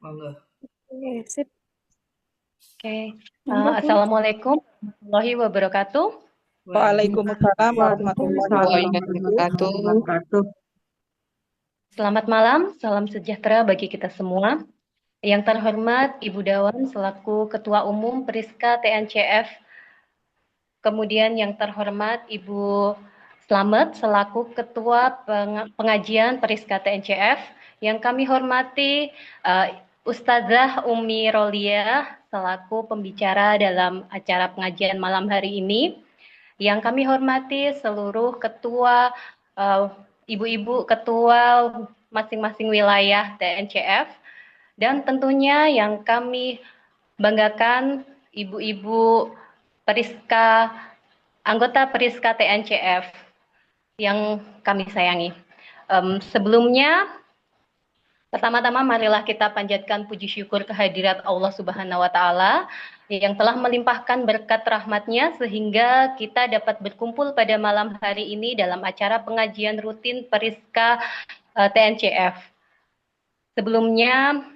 Monggo. Oke, sip. Oke, Monggo, Bu. Assalamualaikum warahmatullahi wabarakatuh. Waalaikumsalam Waalaikumsalam warahmatullahi wabarakatuh. wabarakatuh. Selamat malam, salam sejahtera bagi kita semua. Yang terhormat Ibu Dawam selaku Ketua Umum Priska TNCF, kemudian yang terhormat Ibu Slamet selaku Ketua Pengajian Priska TNCF, yang kami hormati Ustazah Umi Rolia selaku pembicara dalam acara pengajian malam hari ini, yang kami hormati seluruh ketua, ibu-ibu ketua masing-masing wilayah TNCF, dan tentunya yang kami banggakan ibu-ibu Periska, anggota Periska TNCF yang kami sayangi. Sebelumnya, pertama-tama marilah kita panjatkan puji syukur kehadirat Allah Subhanahu wa Ta'ala yang telah melimpahkan berkat rahmatnya sehingga kita dapat berkumpul pada malam hari ini dalam acara pengajian rutin Periska TNCF. Sebelumnya,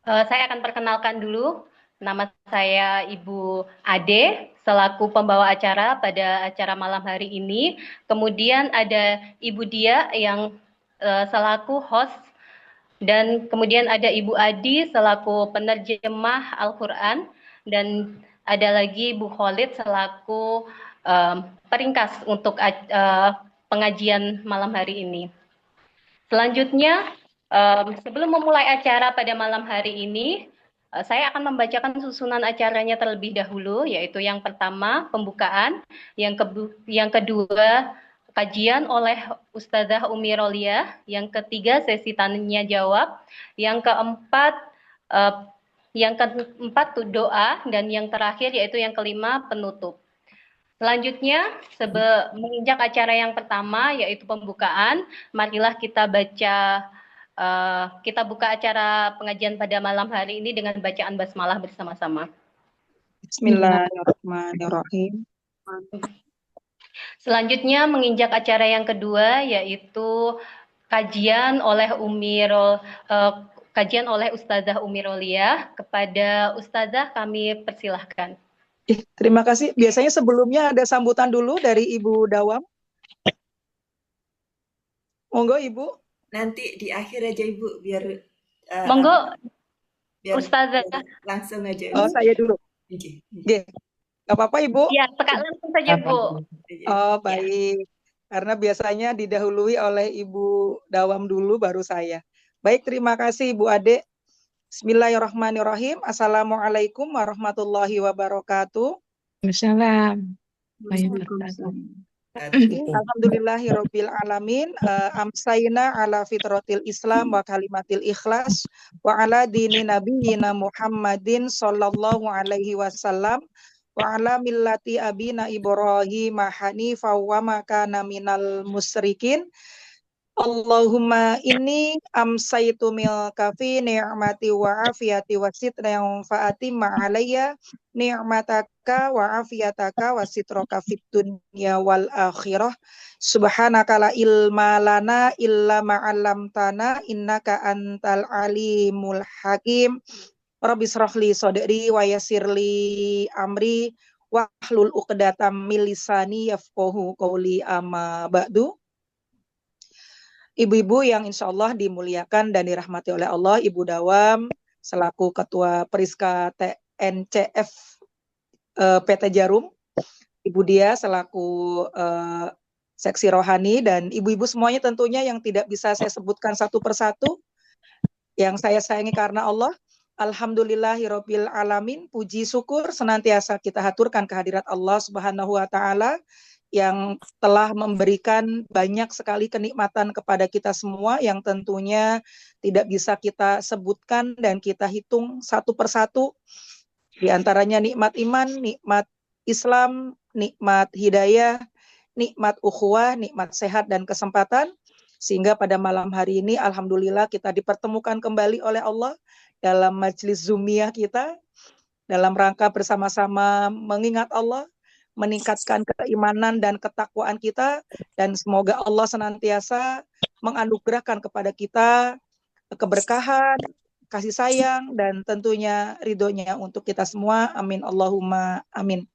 saya akan perkenalkan dulu. Nama saya Ibu Ade, selaku pembawa acara pada acara malam hari ini. Kemudian ada Ibu Dia yang selaku host. Dan kemudian ada Ibu Adi selaku penerjemah Al-Quran. Dan ada lagi Bu Khalid selaku peringkas untuk pengajian malam hari ini. Selanjutnya, sebelum memulai acara pada malam hari ini, saya akan membacakan susunan acaranya terlebih dahulu, yaitu yang pertama pembukaan, yang kedua kajian oleh Ustazah Umi Rolia, yang ketiga sesi tanya jawab, yang keempat doa, dan yang terakhir yaitu yang kelima penutup. Selanjutnya, menginjak acara yang pertama yaitu pembukaan, marilah kita buka acara pengajian pada malam hari ini dengan bacaan basmalah bersama-sama. Bismillahirrahmanirrahim. Selanjutnya menginjak acara yang kedua yaitu kajian oleh Ustazah Umi Rolia. Kepada Ustazah kami persilahkan. Terima kasih. Biasanya sebelumnya ada sambutan dulu dari Ibu Dawam. Monggo Ibu. Nanti di akhir aja Ibu biar monggo Ustazah langsung aja. Oh, saya dulu. Oke. Gak apa-apa Ibu? Iya, langsung saja Bu. Oh, baik. Karena biasanya didahului oleh Ibu Dawam dulu baru saya. Baik, terima kasih Ibu Ade. Bismillahirrahmanirrahim. Assalamualaikum warahmatullahi wabarakatuh. Waalaikumsalam. Alhamdulillahirabbil alamin. Amsayna ala fitratil Islam wa kalimatil ikhlas wa ala dini nabiyina Muhammadin sallallahu alaihi wasallam wa ala millati abina Ibrahim hanifa wa ma kana minal musyrikin. Allahumma inni amsaitu mil kafi ni'mati wa afiyati wa sitra yang fa'ati ma'alayya ni'mataka wa afiyataka wa sitroka fit dunya wal akhirah. Subhanaka la ilma lana illa ma'allamtana innaka antal alimul hakim. Rabbi srahli sodri wa yassirli amri wahlul uqdatam min lisani yafqahu qawli amma ba'du. Ibu-ibu yang insya Allah dimuliakan dan dirahmati oleh Allah, Ibu Dawam selaku Ketua Periska TNCF PT Jarum, Ibu Dia selaku Seksi Rohani, dan ibu-ibu semuanya tentunya yang tidak bisa saya sebutkan satu persatu, yang saya sayangi karena Allah. Alhamdulillahirabbil alamin. Puji syukur senantiasa kita haturkan kehadirat Allah Subhanahu wa Ta'ala yang telah memberikan banyak sekali kenikmatan kepada kita semua yang tentunya tidak bisa kita sebutkan dan kita hitung satu persatu. Di antaranya nikmat iman, nikmat Islam, nikmat hidayah, nikmat ukhuwah, nikmat sehat dan kesempatan. Sehingga pada malam hari ini alhamdulillah kita dipertemukan kembali oleh Allah dalam majelis Zoomiyah kita, dalam rangka bersama-sama mengingat Allah, meningkatkan keimanan dan ketakwaan kita, dan semoga Allah senantiasa menganugerahkan kepada kita keberkahan, kasih sayang dan tentunya ridhonya untuk kita semua. Amin Allahumma amin.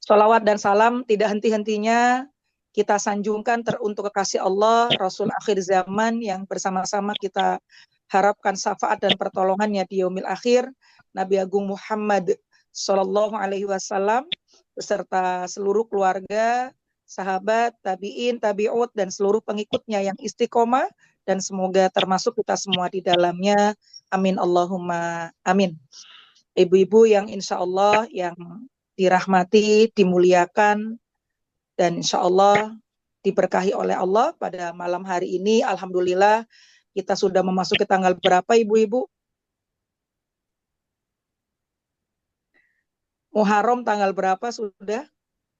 Sholawat dan salam tidak henti-hentinya kita sanjungkan untuk kekasih Allah, Rasul akhir zaman yang bersama-sama kita harapkan syafaat dan pertolongannya di yaumil akhir, Nabi Agung Muhammad Sallallahu Alaihi Wasallam beserta seluruh keluarga, sahabat, tabiin, tabiut, dan seluruh pengikutnya yang istiqomah, dan semoga termasuk kita semua di dalamnya. Amin Allahumma amin. Ibu-ibu yang insya Allah yang dirahmati, dimuliakan, dan insya Allah diberkahi oleh Allah pada malam hari ini. Alhamdulillah kita sudah memasuki tanggal berapa ibu-ibu? Muharram tanggal berapa sudah?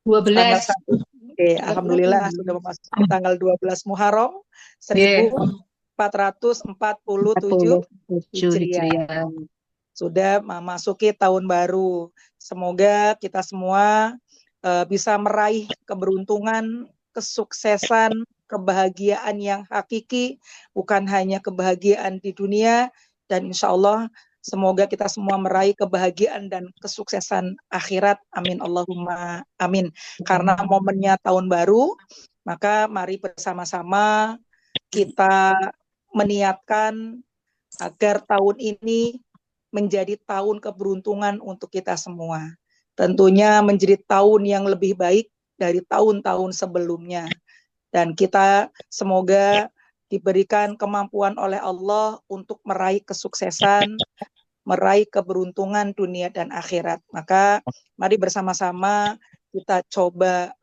12. Tanggal 1. Oke, alhamdulillah sudah memasuki tanggal 12 Muharram 1447 Hijriah. Sudah memasuki tahun baru. Semoga kita semua bisa meraih keberuntungan, kesuksesan, kebahagiaan yang hakiki, bukan hanya kebahagiaan di dunia, dan insya Allah semoga kita semua meraih kebahagiaan dan kesuksesan akhirat. Amin Allahumma amin. Karena momennya tahun baru, maka mari bersama-sama kita meniatkan agar tahun ini menjadi tahun keberuntungan untuk kita semua. Tentunya menjadi tahun yang lebih baik dari tahun-tahun sebelumnya. Dan kita semoga diberikan kemampuan oleh Allah untuk meraih kesuksesan, meraih keberuntungan dunia dan akhirat. Maka mari bersama-sama kita coba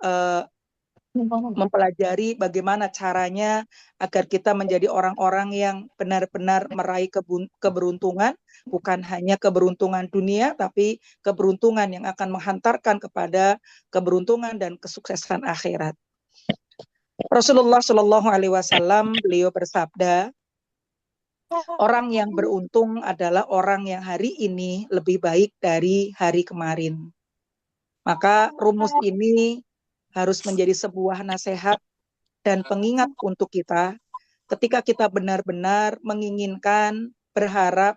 mempelajari bagaimana caranya agar kita menjadi orang-orang yang benar-benar meraih keberuntungan, bukan hanya keberuntungan dunia, tapi keberuntungan yang akan menghantarkan kepada keberuntungan dan kesuksesan akhirat. Rasulullah Shallallahu Alaihi Wasallam beliau bersabda, orang yang beruntung adalah orang yang hari ini lebih baik dari hari kemarin. Maka rumus ini harus menjadi sebuah nasihat dan pengingat untuk kita ketika kita benar-benar menginginkan, berharap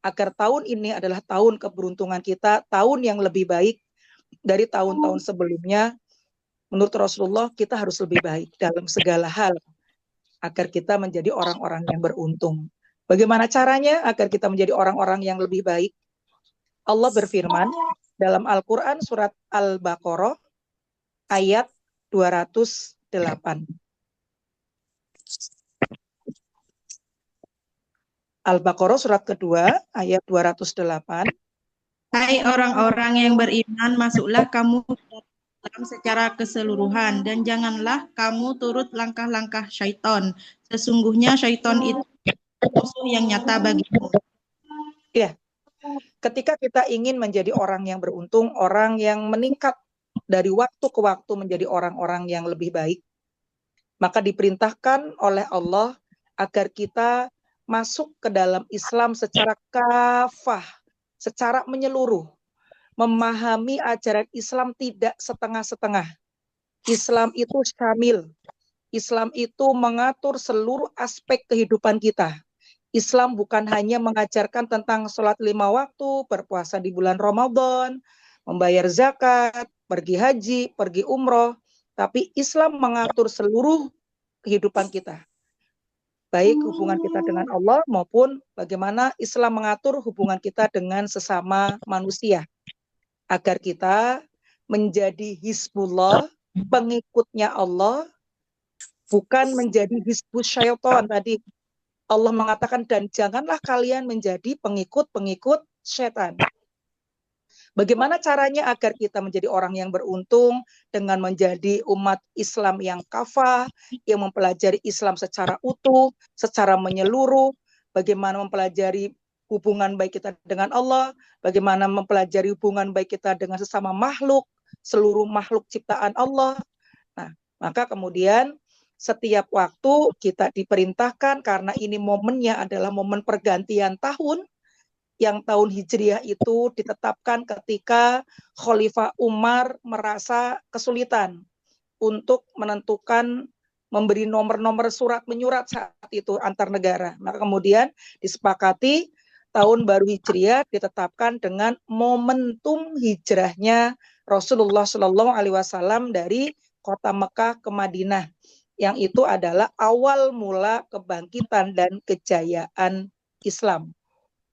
agar tahun ini adalah tahun keberuntungan kita, tahun yang lebih baik dari tahun-tahun sebelumnya. Menurut Rasulullah, kita harus lebih baik dalam segala hal agar kita menjadi orang-orang yang beruntung. Bagaimana caranya agar kita menjadi orang-orang yang lebih baik? Allah berfirman dalam Al-Quran surat Al-Baqarah ayat 208. Al-Baqarah surat kedua ayat 208. Hai orang-orang yang beriman, masuklah kamu dalam secara keseluruhan dan janganlah kamu turut langkah-langkah syaitan. Sesungguhnya syaitan itu musuh yang nyata bagimu. Ya, ketika kita ingin menjadi orang yang beruntung, orang yang meningkat dari waktu ke waktu menjadi orang-orang yang lebih baik, maka diperintahkan oleh Allah agar kita masuk ke dalam Islam secara kafah, secara menyeluruh, memahami ajaran Islam tidak setengah-setengah. Islam itu syamil. Islam itu mengatur seluruh aspek kehidupan kita. Islam bukan hanya mengajarkan tentang sholat 5 waktu, berpuasa di bulan Ramadan, membayar zakat, pergi haji, pergi umroh, tapi Islam mengatur seluruh kehidupan kita. Baik hubungan kita dengan Allah maupun bagaimana Islam mengatur hubungan kita dengan sesama manusia. Agar kita menjadi Hizbullah, pengikutnya Allah, bukan menjadi Hizbus Syaitan. Tadi Allah mengatakan, dan janganlah kalian menjadi pengikut-pengikut setan. Bagaimana caranya agar kita menjadi orang yang beruntung dengan menjadi umat Islam yang kafah, yang mempelajari Islam secara utuh, secara menyeluruh, bagaimana mempelajari hubungan baik kita dengan Allah, bagaimana mempelajari hubungan baik kita dengan sesama makhluk, seluruh makhluk ciptaan Allah. Nah, maka kemudian setiap waktu kita diperintahkan, karena ini momennya adalah momen pergantian tahun, yang tahun Hijriah itu ditetapkan ketika Khalifah Umar merasa kesulitan untuk menentukan memberi nomor-nomor surat menyurat saat itu antar negara. Maka kemudian disepakati tahun baru Hijriah ditetapkan dengan momentum hijrahnya Rasulullah Shallallahu Alaihi Wasallam dari kota Mekah ke Madinah, yang itu adalah awal mula kebangkitan dan kejayaan Islam.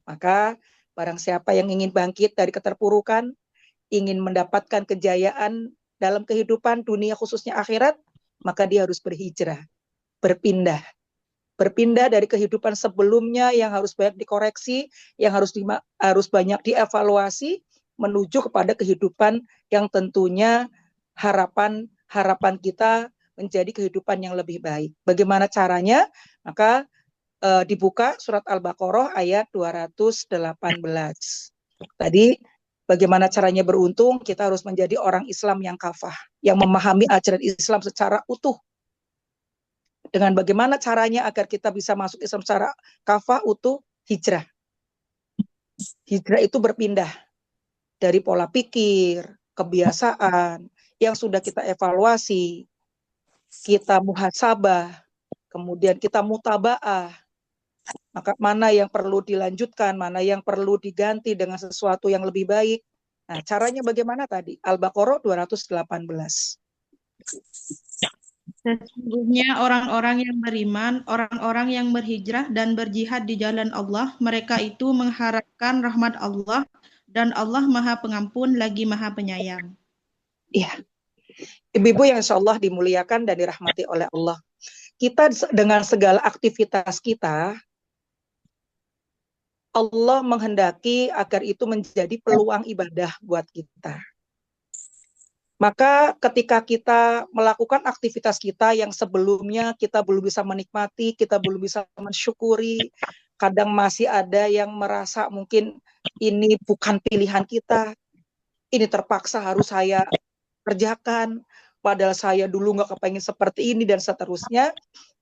Maka barang siapa yang ingin bangkit dari keterpurukan, ingin mendapatkan kejayaan dalam kehidupan dunia khususnya akhirat, maka dia harus berhijrah, berpindah. Berpindah dari kehidupan sebelumnya yang harus banyak dikoreksi, yang harus banyak dievaluasi, menuju kepada kehidupan yang tentunya harapan kita menjadi kehidupan yang lebih baik. Bagaimana caranya? Maka dibuka surat Al-Baqarah ayat 218. Tadi bagaimana caranya beruntung? Kita harus menjadi orang Islam yang kafah, yang memahami ajaran Islam secara utuh. Dengan bagaimana caranya agar kita bisa masuk Islam secara kafah, utuh? Hijrah. Hijrah itu berpindah dari pola pikir, kebiasaan yang sudah kita evaluasi, kita muhasabah, kemudian kita mutabaah. Maka mana yang perlu dilanjutkan, mana yang perlu diganti dengan sesuatu yang lebih baik. Nah, caranya bagaimana tadi? Al-Baqarah 218. Sesungguhnya orang-orang yang beriman, orang-orang yang berhijrah dan berjihad di jalan Allah, mereka itu mengharapkan rahmat Allah, dan Allah Maha Pengampun lagi Maha Penyayang. Iya. Ibu-ibu yang insya Allah dimuliakan dan dirahmati oleh Allah. Kita dengan segala aktivitas kita, Allah menghendaki agar itu menjadi peluang ibadah buat kita. Maka ketika kita melakukan aktivitas kita yang sebelumnya kita belum bisa menikmati, kita belum bisa mensyukuri, kadang masih ada yang merasa mungkin ini bukan pilihan kita, ini terpaksa harus saya kerjakan, padahal saya dulu nggak kepengen seperti ini, dan seterusnya.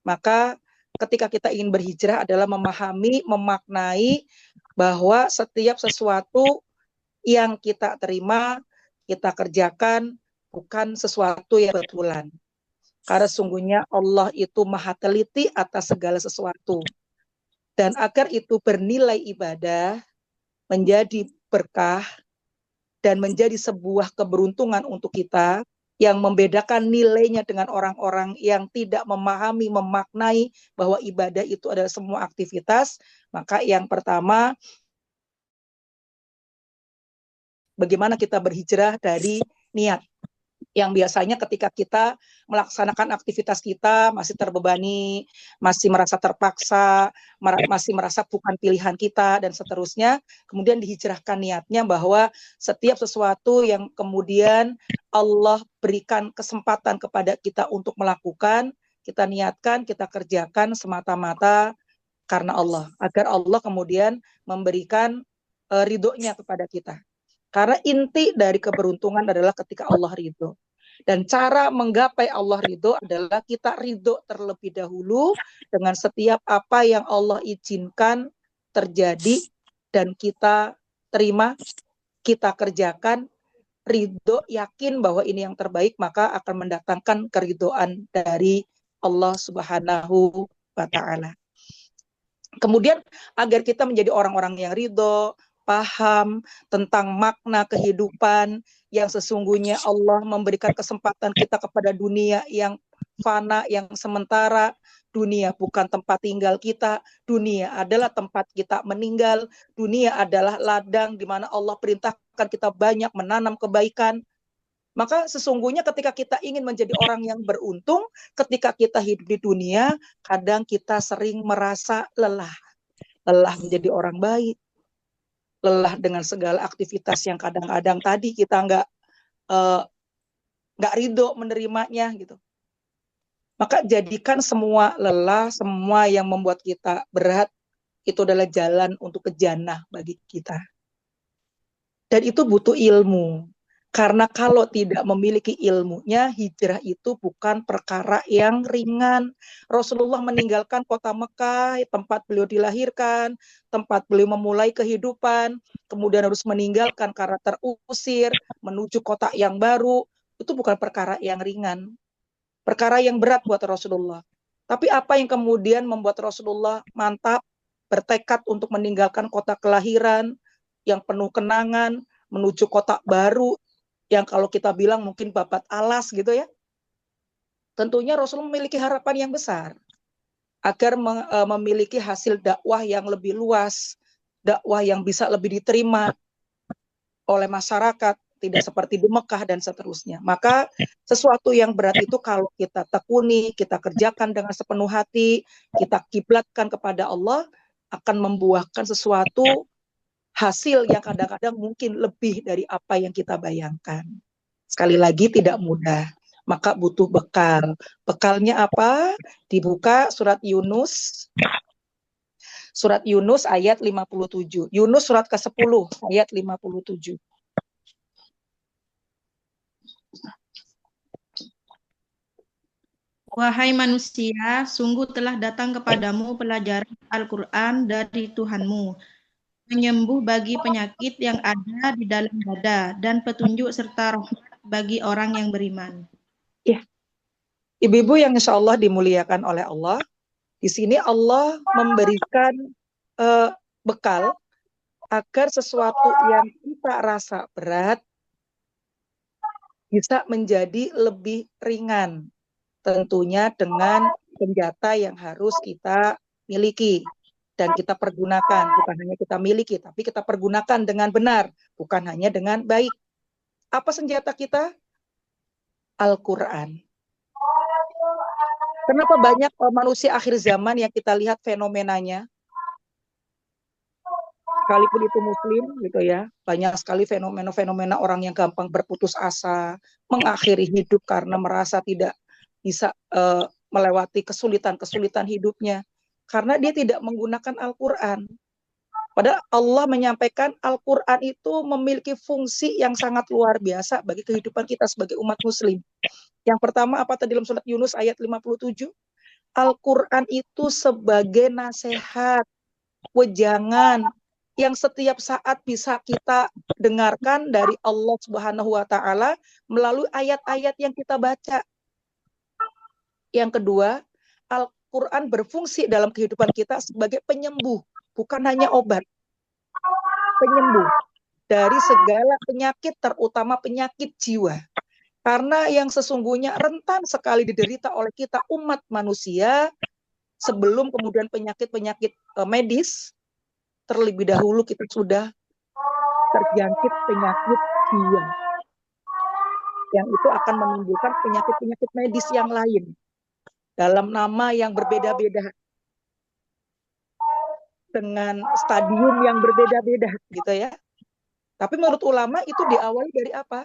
Maka ketika kita ingin berhijrah adalah memahami, memaknai bahwa setiap sesuatu yang kita terima, kita kerjakan, bukan sesuatu yang kebetulan. Karena sungguhnya Allah itu maha teliti atas segala sesuatu. Dan agar itu bernilai ibadah, menjadi berkah, dan menjadi sebuah keberuntungan untuk kita, yang membedakan nilainya dengan orang-orang yang tidak memahami, memaknai bahwa ibadah itu adalah semua aktivitas. Maka yang pertama, bagaimana kita berhijrah dari niat. Yang biasanya ketika kita melaksanakan aktivitas kita masih terbebani, masih merasa terpaksa, masih merasa bukan pilihan kita, dan seterusnya, kemudian dihijrahkan niatnya bahwa setiap sesuatu yang kemudian Allah berikan kesempatan kepada kita untuk melakukan, kita niatkan, kita kerjakan semata-mata karena Allah, agar Allah kemudian memberikan ridhonya kepada kita. Karena inti dari keberuntungan adalah ketika Allah ridho. Dan cara menggapai Allah ridho adalah kita ridho terlebih dahulu dengan setiap apa yang Allah izinkan terjadi, dan kita terima, kita kerjakan, ridho, yakin bahwa ini yang terbaik, maka akan mendatangkan keridhoan dari Allah Subhanahu wa Ta'ala. Kemudian agar kita menjadi orang-orang yang ridho, paham tentang makna kehidupan yang sesungguhnya Allah memberikan kesempatan kita kepada dunia yang fana, yang sementara. Dunia bukan tempat tinggal kita, dunia adalah tempat kita meninggal, dunia adalah ladang di mana Allah perintahkan kita banyak menanam kebaikan. Maka sesungguhnya ketika kita ingin menjadi orang yang beruntung, ketika kita hidup di dunia, kadang kita sering merasa lelah. Lelah menjadi orang baik, lelah dengan segala aktivitas yang kadang-kadang tadi kita nggak ridho menerimanya gitu. Maka jadikan semua lelah, semua yang membuat kita berat, itu adalah jalan untuk ke jannah bagi kita. Dan itu butuh ilmu. Karena kalau tidak memiliki ilmunya, hijrah itu bukan perkara yang ringan. Rasulullah meninggalkan kota Mekah, tempat beliau dilahirkan, tempat beliau memulai kehidupan, kemudian harus meninggalkan karena terusir, menuju kota yang baru. Itu bukan perkara yang ringan. perkara yang berat buat Rasulullah. Tapi apa yang kemudian membuat Rasulullah mantap, bertekad untuk meninggalkan kota kelahiran yang penuh kenangan, menuju kota baru, yang kalau kita bilang mungkin babat alas gitu ya. Tentunya Rasulullah memiliki harapan yang besar, agar memiliki hasil dakwah yang lebih luas, dakwah yang bisa lebih diterima oleh masyarakat, tidak seperti di Mekah dan seterusnya. Maka sesuatu yang berat itu kalau kita tekuni, kita kerjakan dengan sepenuh hati, kita kiblatkan kepada Allah, akan membuahkan sesuatu hasil yang kadang-kadang mungkin lebih dari apa yang kita bayangkan. Sekali lagi tidak mudah, maka butuh bekal. Bekalnya apa? Dibuka surat Yunus. Surat Yunus ayat 57. Yunus surat ke-10 ayat 57. Wahai manusia, sungguh telah datang kepadamu pelajaran Al-Quran dari Tuhanmu, menyembuh bagi penyakit yang ada di dalam dada, dan petunjuk serta rahmat bagi orang yang beriman. Ya, ibu-ibu yang insya Allah dimuliakan oleh Allah, di sini Allah memberikan bekal agar sesuatu yang kita rasa berat bisa menjadi lebih ringan. Tentunya dengan senjata yang harus kita miliki dan kita pergunakan. Bukan hanya kita miliki, tapi kita pergunakan dengan benar, bukan hanya dengan baik. Apa senjata kita? Al-Quran. Kenapa banyak manusia akhir zaman yang kita lihat fenomenanya? Sekalipun itu muslim gitu ya, banyak sekali fenomena-fenomena orang yang gampang berputus asa, mengakhiri hidup karena merasa tidak bisa melewati kesulitan-kesulitan hidupnya karena dia tidak menggunakan Al-Quran. Padahal Allah menyampaikan Al-Quran itu memiliki fungsi yang sangat luar biasa bagi kehidupan kita sebagai umat muslim. Yang pertama apa tadi dalam surat Yunus ayat 57? Al-Quran itu sebagai nasihat, wejangan yang setiap saat bisa kita dengarkan dari Allah Subhanahu wa Ta'ala melalui ayat-ayat yang kita baca. Yang kedua, Al-Quran berfungsi dalam kehidupan kita sebagai penyembuh, bukan hanya obat. Penyembuh dari segala penyakit, terutama penyakit jiwa. Karena yang sesungguhnya rentan sekali diderita oleh kita umat manusia, sebelum kemudian penyakit-penyakit medis, terlebih dahulu kita sudah terjangkit penyakit jiwa. Yang itu akan menimbulkan penyakit-penyakit medis yang lain. Dalam nama yang berbeda-beda, dengan stadium yang berbeda-beda gitu ya. Tapi menurut ulama itu diawali dari apa?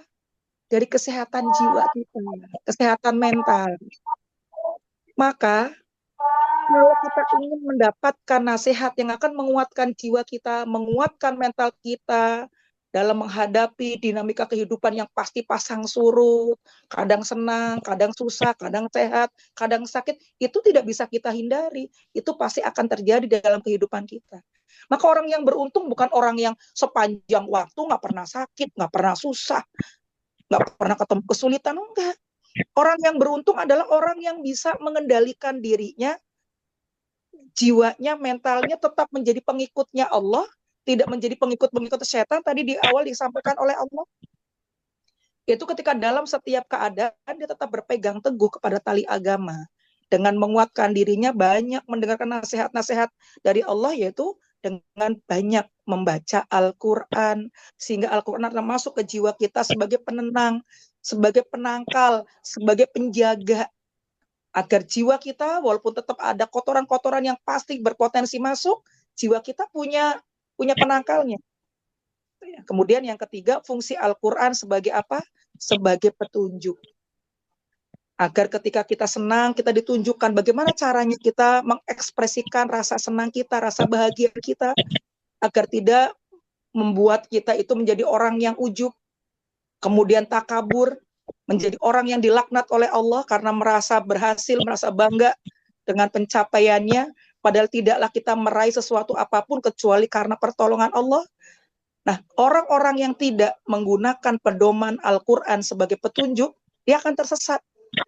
Dari kesehatan jiwa kita, kesehatan mental. Maka kalau kita ingin mendapatkan nasihat yang akan menguatkan jiwa kita, menguatkan mental kita dalam menghadapi dinamika kehidupan yang pasti pasang surut, kadang senang, kadang susah, kadang sehat, kadang sakit, itu tidak bisa kita hindari. Itu pasti akan terjadi dalam kehidupan kita. Maka orang yang beruntung bukan orang yang sepanjang waktu nggak pernah sakit, nggak pernah susah, nggak pernah ketemu kesulitan, enggak. Orang yang beruntung adalah orang yang bisa mengendalikan dirinya, jiwanya, mentalnya tetap menjadi pengikutnya Allah, tidak menjadi pengikut-pengikut setan. Tadi di awal disampaikan oleh Allah, itu ketika dalam setiap keadaan dia tetap berpegang teguh kepada tali agama, dengan menguatkan dirinya banyak mendengarkan nasihat-nasihat dari Allah, yaitu dengan banyak membaca Al-Quran, sehingga Al-Quran akan masuk ke jiwa kita sebagai penenang, sebagai penangkal, sebagai penjaga, agar jiwa kita walaupun tetap ada kotoran-kotoran yang pasti berpotensi masuk, jiwa kita punya penangkalnya. Kemudian yang ketiga, fungsi Al-Quran sebagai apa? Sebagai petunjuk. Agar ketika kita senang, kita ditunjukkan bagaimana caranya kita mengekspresikan rasa senang kita, rasa bahagia kita, agar tidak membuat kita itu menjadi orang yang ujub, kemudian takabur, menjadi orang yang dilaknat oleh Allah karena merasa berhasil, merasa bangga dengan pencapaiannya, padahal tidaklah kita meraih sesuatu apapun kecuali karena pertolongan Allah. Nah, orang-orang yang tidak menggunakan pedoman Al-Quran sebagai petunjuk, dia akan tersesat.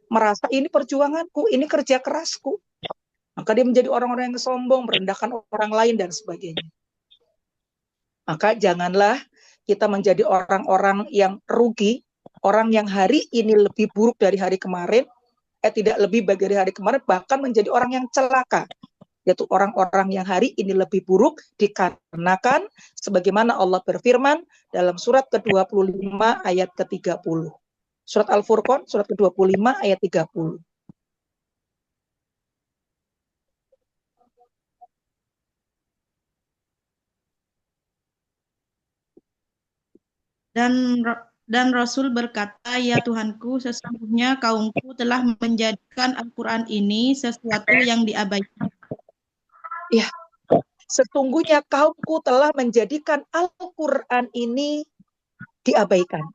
merasa ini perjuanganku, ini kerja kerasku. Maka dia menjadi orang-orang yang sombong, merendahkan orang lain, dan sebagainya. Maka janganlah kita menjadi orang-orang yang rugi, orang yang hari ini lebih buruk dari hari kemarin, tidak lebih baik dari hari kemarin, bahkan menjadi orang yang celaka, yaitu orang-orang yang hari ini lebih buruk dikarenakan sebagaimana Allah berfirman dalam surat ke-25 ayat ke-30. Surat Al-Furqan, surat ke-25 ayat 30. Dan Rasul berkata, ya Tuhanku, sesungguhnya kaumku telah menjadikan Al-Quran ini sesuatu yang diabaikan. Ya, sesungguhnya kaumku telah menjadikan Al-Quran ini diabaikan.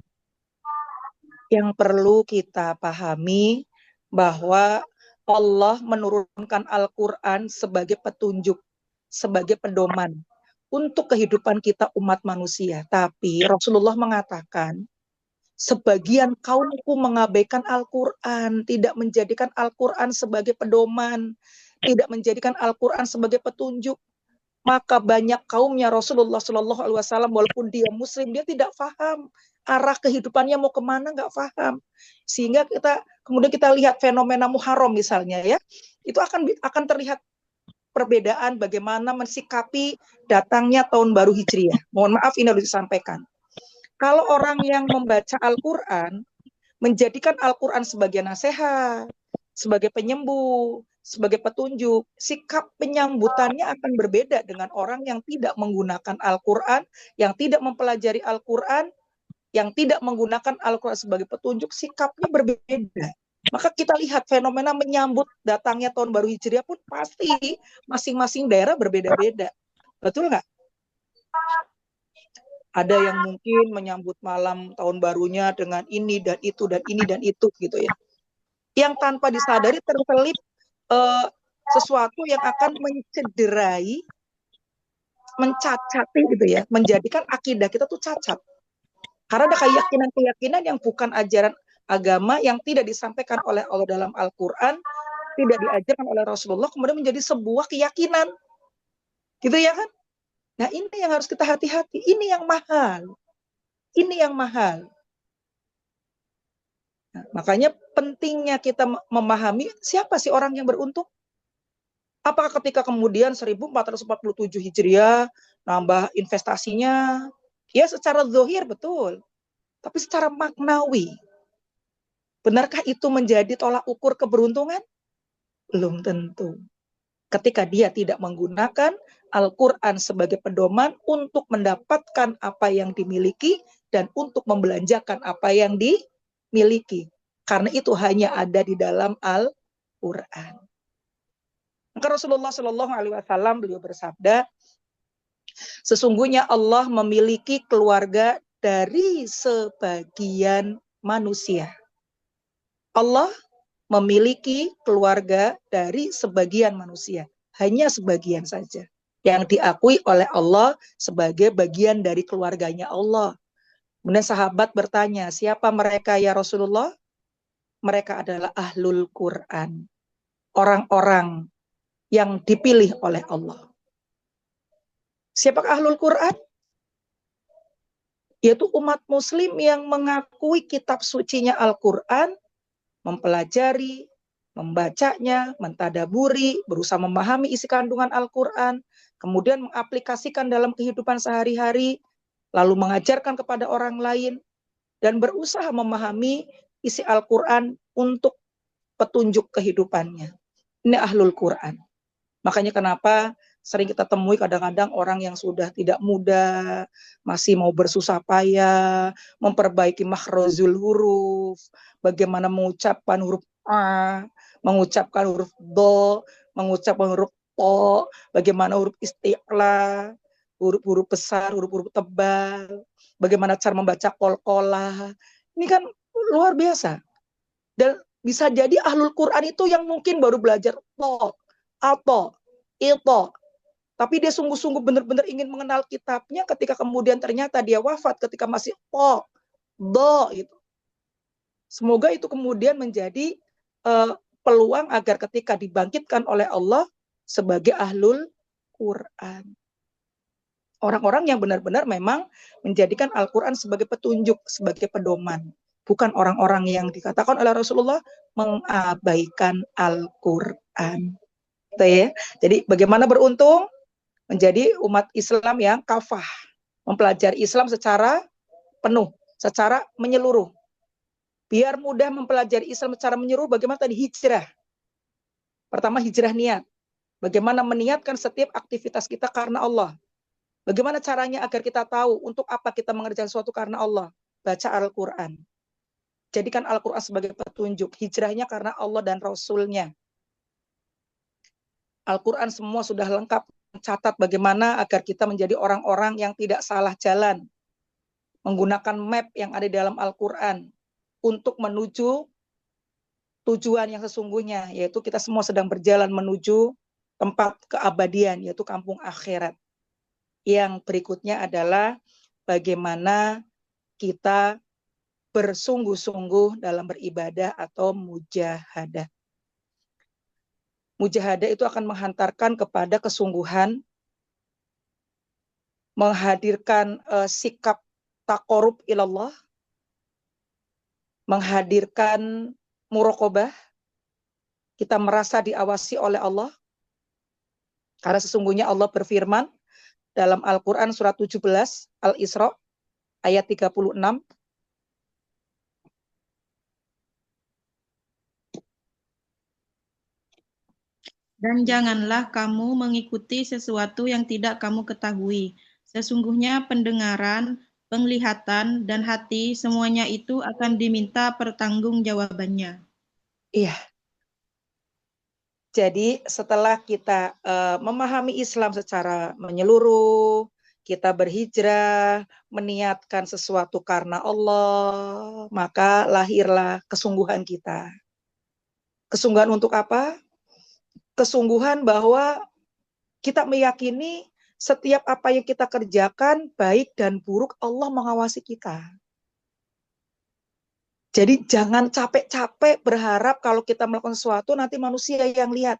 Yang perlu kita pahami bahwa Allah menurunkan Al-Quran sebagai petunjuk, sebagai pedoman untuk kehidupan kita umat manusia. Tapi Rasulullah mengatakan, sebagian kaumku mengabaikan Al-Quran, tidak menjadikan Al-Quran sebagai pedoman, tidak menjadikan Al-Quran sebagai petunjuk. Maka banyak kaumnya Rasulullah SAW, walaupun dia Muslim, dia tidak paham arah kehidupannya mau kemana, nggak paham. Sehingga kemudian kita lihat fenomena Muharram misalnya, ya, itu akan terlihat perbedaan bagaimana mensikapi datangnya tahun baru Hijriah. Mohon maaf, ini harus disampaikan. Kalau orang yang membaca Al-Quran, menjadikan Al-Quran sebagai nasihat, sebagai penyembuh, sebagai petunjuk, sikap penyambutannya akan berbeda dengan orang yang tidak menggunakan Al-Quran, yang tidak mempelajari Al-Quran, yang tidak menggunakan Al-Quran sebagai petunjuk, sikapnya berbeda. Maka kita lihat fenomena menyambut datangnya tahun baru Hijriah pun pasti masing-masing daerah berbeda-beda. Betul nggak? Ada yang mungkin menyambut malam tahun barunya dengan ini dan itu dan ini dan itu gitu ya. Yang tanpa disadari terselip sesuatu yang akan mencederai, mencacati gitu ya, menjadikan akidah kita tuh cacat. Karena ada keyakinan-keyakinan yang bukan ajaran agama, yang tidak disampaikan oleh Allah dalam Al-Quran, tidak diajarkan oleh Rasulullah, kemudian menjadi sebuah keyakinan. Gitu ya kan? Nah, ini yang harus kita hati-hati. Ini yang mahal. Ini yang mahal. Nah, makanya pentingnya kita memahami siapa sih orang yang beruntung. Apakah ketika kemudian 1447 Hijriah nambah investasinya? Ya, secara zahir betul. Tapi secara maknawi, benarkah itu menjadi tolak ukur keberuntungan? Belum tentu. Ketika dia tidak menggunakan Al-Quran sebagai pedoman untuk mendapatkan apa yang dimiliki dan untuk membelanjakan apa yang dimiliki. Karena itu hanya ada di dalam Al-Quran. Maka Rasulullah SAW beliau bersabda, sesungguhnya Allah memiliki keluarga dari sebagian manusia. Allah memiliki keluarga dari sebagian manusia. Hanya sebagian saja. Yang diakui oleh Allah sebagai bagian dari keluarganya Allah. Kemudian sahabat bertanya, siapa mereka ya Rasulullah? Mereka adalah ahlul Quran. Orang-orang yang dipilih oleh Allah. Siapakah ahlul Quran? Yaitu umat muslim yang mengakui kitab sucinya Al-Quran, mempelajari, membacanya, mentadaburi, berusaha memahami isi kandungan Al-Quran, kemudian mengaplikasikan dalam kehidupan sehari-hari, lalu mengajarkan kepada orang lain, dan berusaha memahami isi Al-Quran untuk petunjuk kehidupannya. Ini ahlul Quran. Makanya kenapa sering kita temui kadang-kadang orang yang sudah tidak muda, masih mau bersusah payah, memperbaiki makhrajul huruf, bagaimana mengucapkan huruf A, mengucapkan huruf Do, mengucapkan huruf To, bagaimana huruf isti'la, huruf-huruf besar, huruf-huruf tebal, bagaimana cara membaca qalqalah. Ini kan luar biasa. Dan bisa jadi ahlul Quran itu yang mungkin baru belajar To, Ato, Ito, tapi dia sungguh-sungguh benar-benar ingin mengenal kitabnya ketika kemudian ternyata dia wafat ketika masih Do gitu. Semoga itu kemudian menjadi peluang agar ketika dibangkitkan oleh Allah sebagai ahlul Quran. Orang-orang yang benar-benar memang menjadikan Al-Quran sebagai petunjuk, sebagai pedoman. Bukan orang-orang yang dikatakan oleh Rasulullah mengabaikan Al-Quran. Ya. Jadi bagaimana beruntung menjadi umat Islam yang kafah, mempelajari Islam secara penuh, secara menyeluruh. Biar mudah mempelajari Islam secara menyeluruh, bagaimana tadi hijrah. Pertama hijrah niat. Bagaimana meniatkan setiap aktivitas kita karena Allah. Bagaimana caranya agar kita tahu untuk apa kita mengerjakan sesuatu karena Allah? Baca Al-Quran. Jadikan Al-Quran sebagai petunjuk. Hijrahnya karena Allah dan Rasul-Nya. Al-Quran semua sudah lengkap mencatat bagaimana agar kita menjadi orang-orang yang tidak salah jalan. Menggunakan map yang ada di dalam Al-Quran untuk menuju tujuan yang sesungguhnya, yaitu kita semua sedang berjalan menuju tempat keabadian, yaitu kampung akhirat. Yang berikutnya adalah bagaimana kita bersungguh-sungguh dalam beribadah atau mujahadah. Mujahadah itu akan menghantarkan kepada kesungguhan, menghadirkan sikap taqarrub ilallah, menghadirkan muraqabah, kita merasa diawasi oleh Allah, karena sesungguhnya Allah berfirman dalam Al-Quran surat 17, Al-Isra, ayat 36. Dan janganlah kamu mengikuti sesuatu yang tidak kamu ketahui. Sesungguhnya pendengaran, penglihatan, dan hati, semuanya itu akan diminta pertanggungjawabannya. Iya. Jadi setelah kita memahami Islam secara menyeluruh, kita berhijrah, meniatkan sesuatu karena Allah, maka lahirlah kesungguhan kita. Kesungguhan untuk apa? Kesungguhan bahwa kita meyakini setiap apa yang kita kerjakan, baik dan buruk, Allah mengawasi kita. Jadi jangan capek-capek berharap kalau kita melakukan sesuatu nanti manusia yang lihat.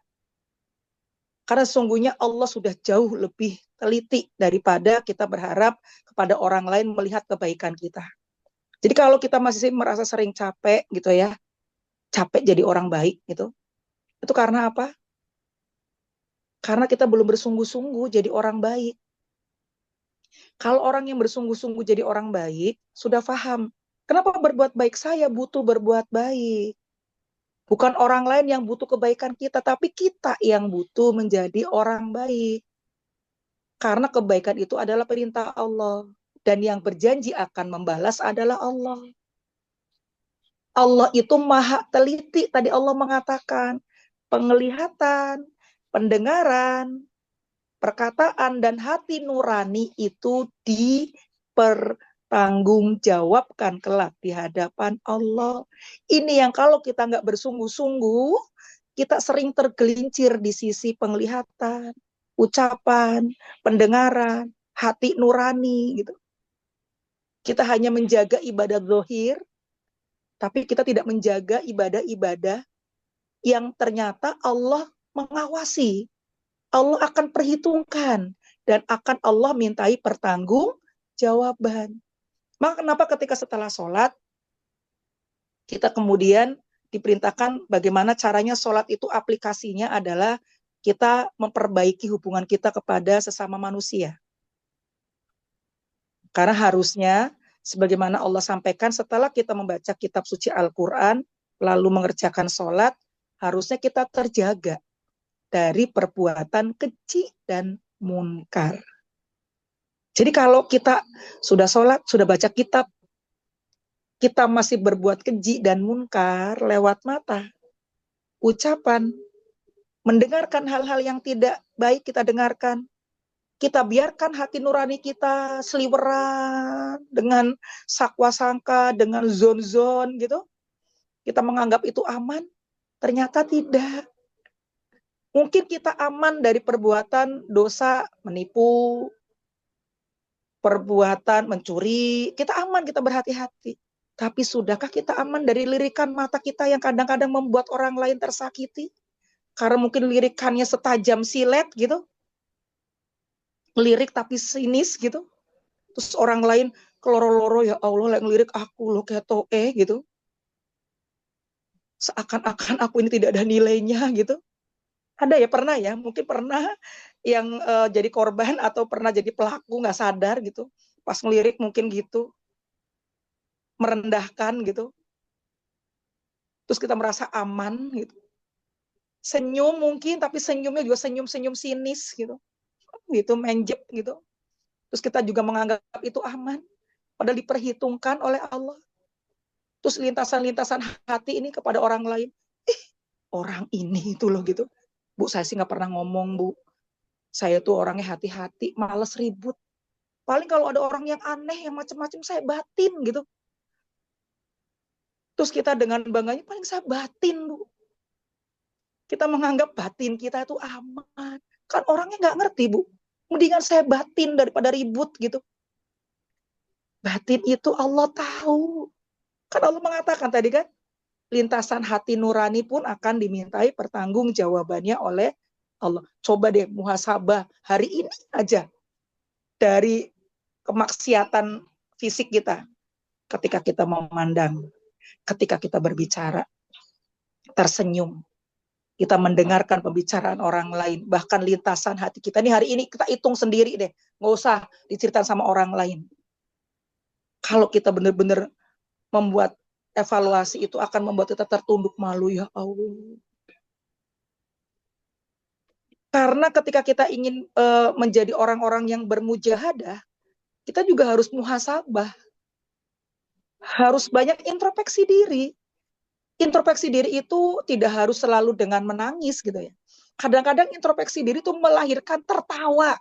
Karena sesungguhnya Allah sudah jauh lebih teliti daripada kita berharap kepada orang lain melihat kebaikan kita. Jadi kalau kita masih merasa sering capek gitu ya, capek jadi orang baik gitu. Itu karena apa? Karena kita belum bersungguh-sungguh jadi orang baik. Kalau orang yang bersungguh-sungguh jadi orang baik, sudah paham. Kenapa berbuat baik? Saya butuh berbuat baik. Bukan orang lain yang butuh kebaikan kita, tapi kita yang butuh menjadi orang baik. Karena kebaikan itu adalah perintah Allah. Dan yang berjanji akan membalas adalah Allah. Allah itu maha teliti. Tadi Allah mengatakan, penglihatan, pendengaran, perkataan, dan hati nurani itu dipertanggungjawabkan kelak di hadapan Allah. Ini yang kalau kita nggak bersungguh-sungguh, kita sering tergelincir di sisi penglihatan, ucapan, pendengaran, hati nurani gitu. Kita hanya menjaga ibadah zahir, tapi kita tidak menjaga ibadah-ibadah yang ternyata Allah mengawasi. Allah akan perhitungkan dan akan Allah mintai pertanggungjawaban. Maka kenapa ketika setelah sholat kita kemudian diperintahkan bagaimana caranya sholat itu aplikasinya adalah kita memperbaiki hubungan kita kepada sesama manusia. Karena harusnya sebagaimana Allah sampaikan setelah kita membaca kitab suci Al-Quran lalu mengerjakan sholat, harusnya kita terjaga dari perbuatan keji dan munkar. Jadi kalau kita sudah sholat, sudah baca kitab, kita masih berbuat keji dan munkar lewat mata, ucapan, mendengarkan hal-hal yang tidak baik kita dengarkan, kita biarkan hati nurani kita seliweran dengan sakwa sangka, dengan zon-zon gitu, kita menganggap itu aman, ternyata tidak. Mungkin kita aman dari perbuatan dosa, menipu, perbuatan mencuri, kita aman, kita berhati-hati. Tapi sudahkah kita aman dari lirikan mata kita yang kadang-kadang membuat orang lain tersakiti? Karena mungkin lirikannya setajam silet gitu. Lirik tapi sinis gitu. Terus orang lain keloro-loro, ya Allah yang lirik aku loh kayak toe gitu. Seakan-akan aku ini tidak ada nilainya gitu. Ada ya, pernah ya, mungkin pernah yang jadi korban atau pernah jadi pelaku nggak sadar gitu. Pas ngelirik mungkin gitu. Merendahkan gitu. Terus kita merasa aman gitu. Senyum mungkin, tapi senyumnya juga senyum-senyum sinis gitu. Gitu, menjep gitu. Terus kita juga menganggap itu aman. Padahal diperhitungkan oleh Allah. Terus lintasan-lintasan hati ini kepada orang lain. Orang ini itu loh gitu. Bu, saya sih nggak pernah ngomong, Bu. Saya tuh orangnya hati-hati, males ribut. Paling kalau ada orang yang aneh, yang macam-macam, saya batin gitu. Terus kita dengan bangganya, paling saya batin, Bu. Kita menganggap batin kita itu aman. Kan orangnya nggak ngerti, Bu. Mendingan saya batin daripada ribut gitu. Batin itu Allah tahu. Kan Allah mengatakan tadi kan, lintasan hati nurani pun akan dimintai pertanggungjawabannya oleh Allah. Coba deh muhasabah hari ini aja dari kemaksiatan fisik kita. Ketika kita memandang, ketika kita berbicara, tersenyum, kita mendengarkan pembicaraan orang lain, bahkan lintasan hati kita. Ini hari ini kita hitung sendiri deh, nggak usah diceritain sama orang lain. Kalau kita benar-benar membuat evaluasi, itu akan membuat kita tertunduk malu, ya Allah. Karena ketika kita ingin menjadi orang-orang yang bermujahadah, kita juga harus muhasabah. Harus banyak introspeksi diri. Introspeksi diri itu tidak harus selalu dengan menangis gitu ya. Kadang-kadang introspeksi diri itu melahirkan tertawa.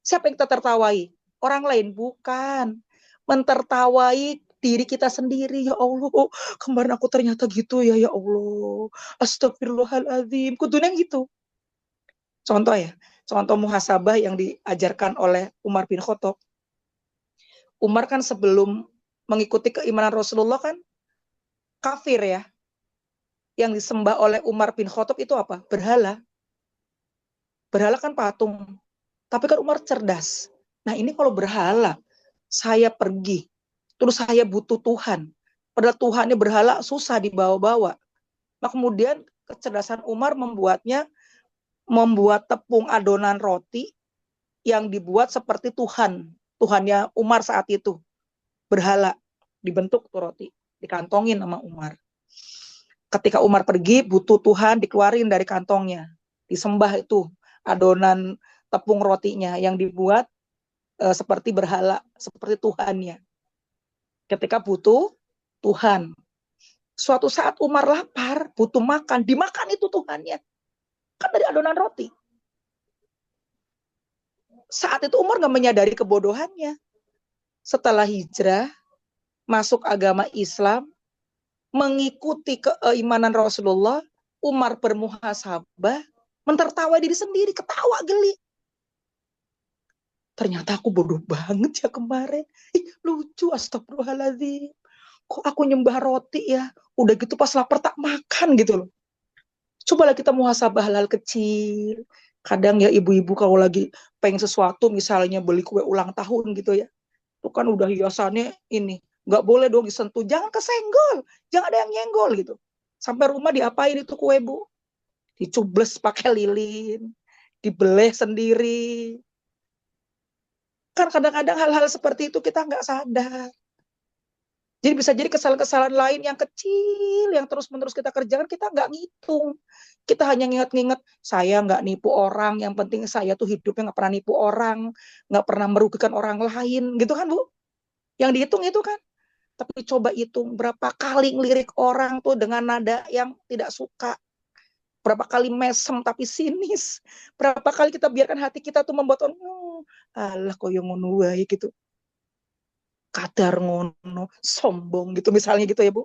Siapa yang kita tertawai? Orang lain? Bukan. Mentertawai diri kita sendiri. Ya Allah, oh, kemarin aku ternyata gitu ya, ya Allah. Astagfirullahaladzim. Kudunya gitu. Contoh ya, contoh muhasabah yang diajarkan oleh Umar bin Khattab. Umar kan sebelum mengikuti keimanan Rasulullah kan kafir ya. Yang disembah oleh Umar bin Khattab itu apa? Berhala. Berhala kan patung. Tapi kan Umar cerdas. Nah ini kalau berhala, saya pergi, terus saya butuh Tuhan. Padahal Tuhannya berhala susah dibawa-bawa. Nah kemudian kecerdasan Umar membuat tepung adonan roti yang dibuat seperti Tuhan. Tuhannya Umar saat itu. Berhala. Dibentuk tuh roti. Dikantongin sama Umar. Ketika Umar pergi, butuh Tuhan, dikeluarin dari kantongnya. Disembah itu adonan tepung rotinya yang dibuat seperti berhala, seperti Tuhannya. Ketika butuh Tuhan. Suatu saat Umar lapar, butuh makan, dimakan itu Tuhannya. Kan dari adonan roti. Saat itu Umar nggak menyadari kebodohannya. Setelah hijrah, masuk agama Islam, mengikuti keimanan Rasulullah, Umar bermuhasabah, mentertawa diri sendiri, ketawa geli. Ternyata aku bodoh banget ya kemarin. Lucu, astagfirullahaladzim. Kok aku nyembah roti ya? Udah gitu pas lapar tak makan gitu loh. Cobalah kita muhasabah hal-hal kecil. Kadang ya ibu-ibu kalau lagi pengen sesuatu, misalnya beli kue ulang tahun gitu ya. Itu kan udah hiasannya ini. Nggak boleh dong disentuh. Jangan kesenggol. Jangan ada yang nyenggol gitu. Sampai rumah diapain itu kue, Bu? Dicubles pakai lilin. Dibeleh sendiri. Kan kadang-kadang hal-hal seperti itu kita nggak sadar. Jadi bisa jadi kesalahan-kesalahan lain yang kecil, yang terus-menerus kita kerjakan, kita nggak ngitung. Kita hanya nginget-nginget, saya nggak nipu orang, yang penting saya tuh hidupnya nggak pernah nipu orang, nggak pernah merugikan orang lain, gitu kan Bu? Yang dihitung itu kan. Tapi coba hitung berapa kali ngelirik orang tuh dengan nada yang tidak suka. Berapa kali mesem tapi sinis. Berapa kali kita biarkan hati kita tuh membuat orang, alah kok yang ngono wae gitu. Kadar ngono, sombong gitu misalnya gitu ya Bu.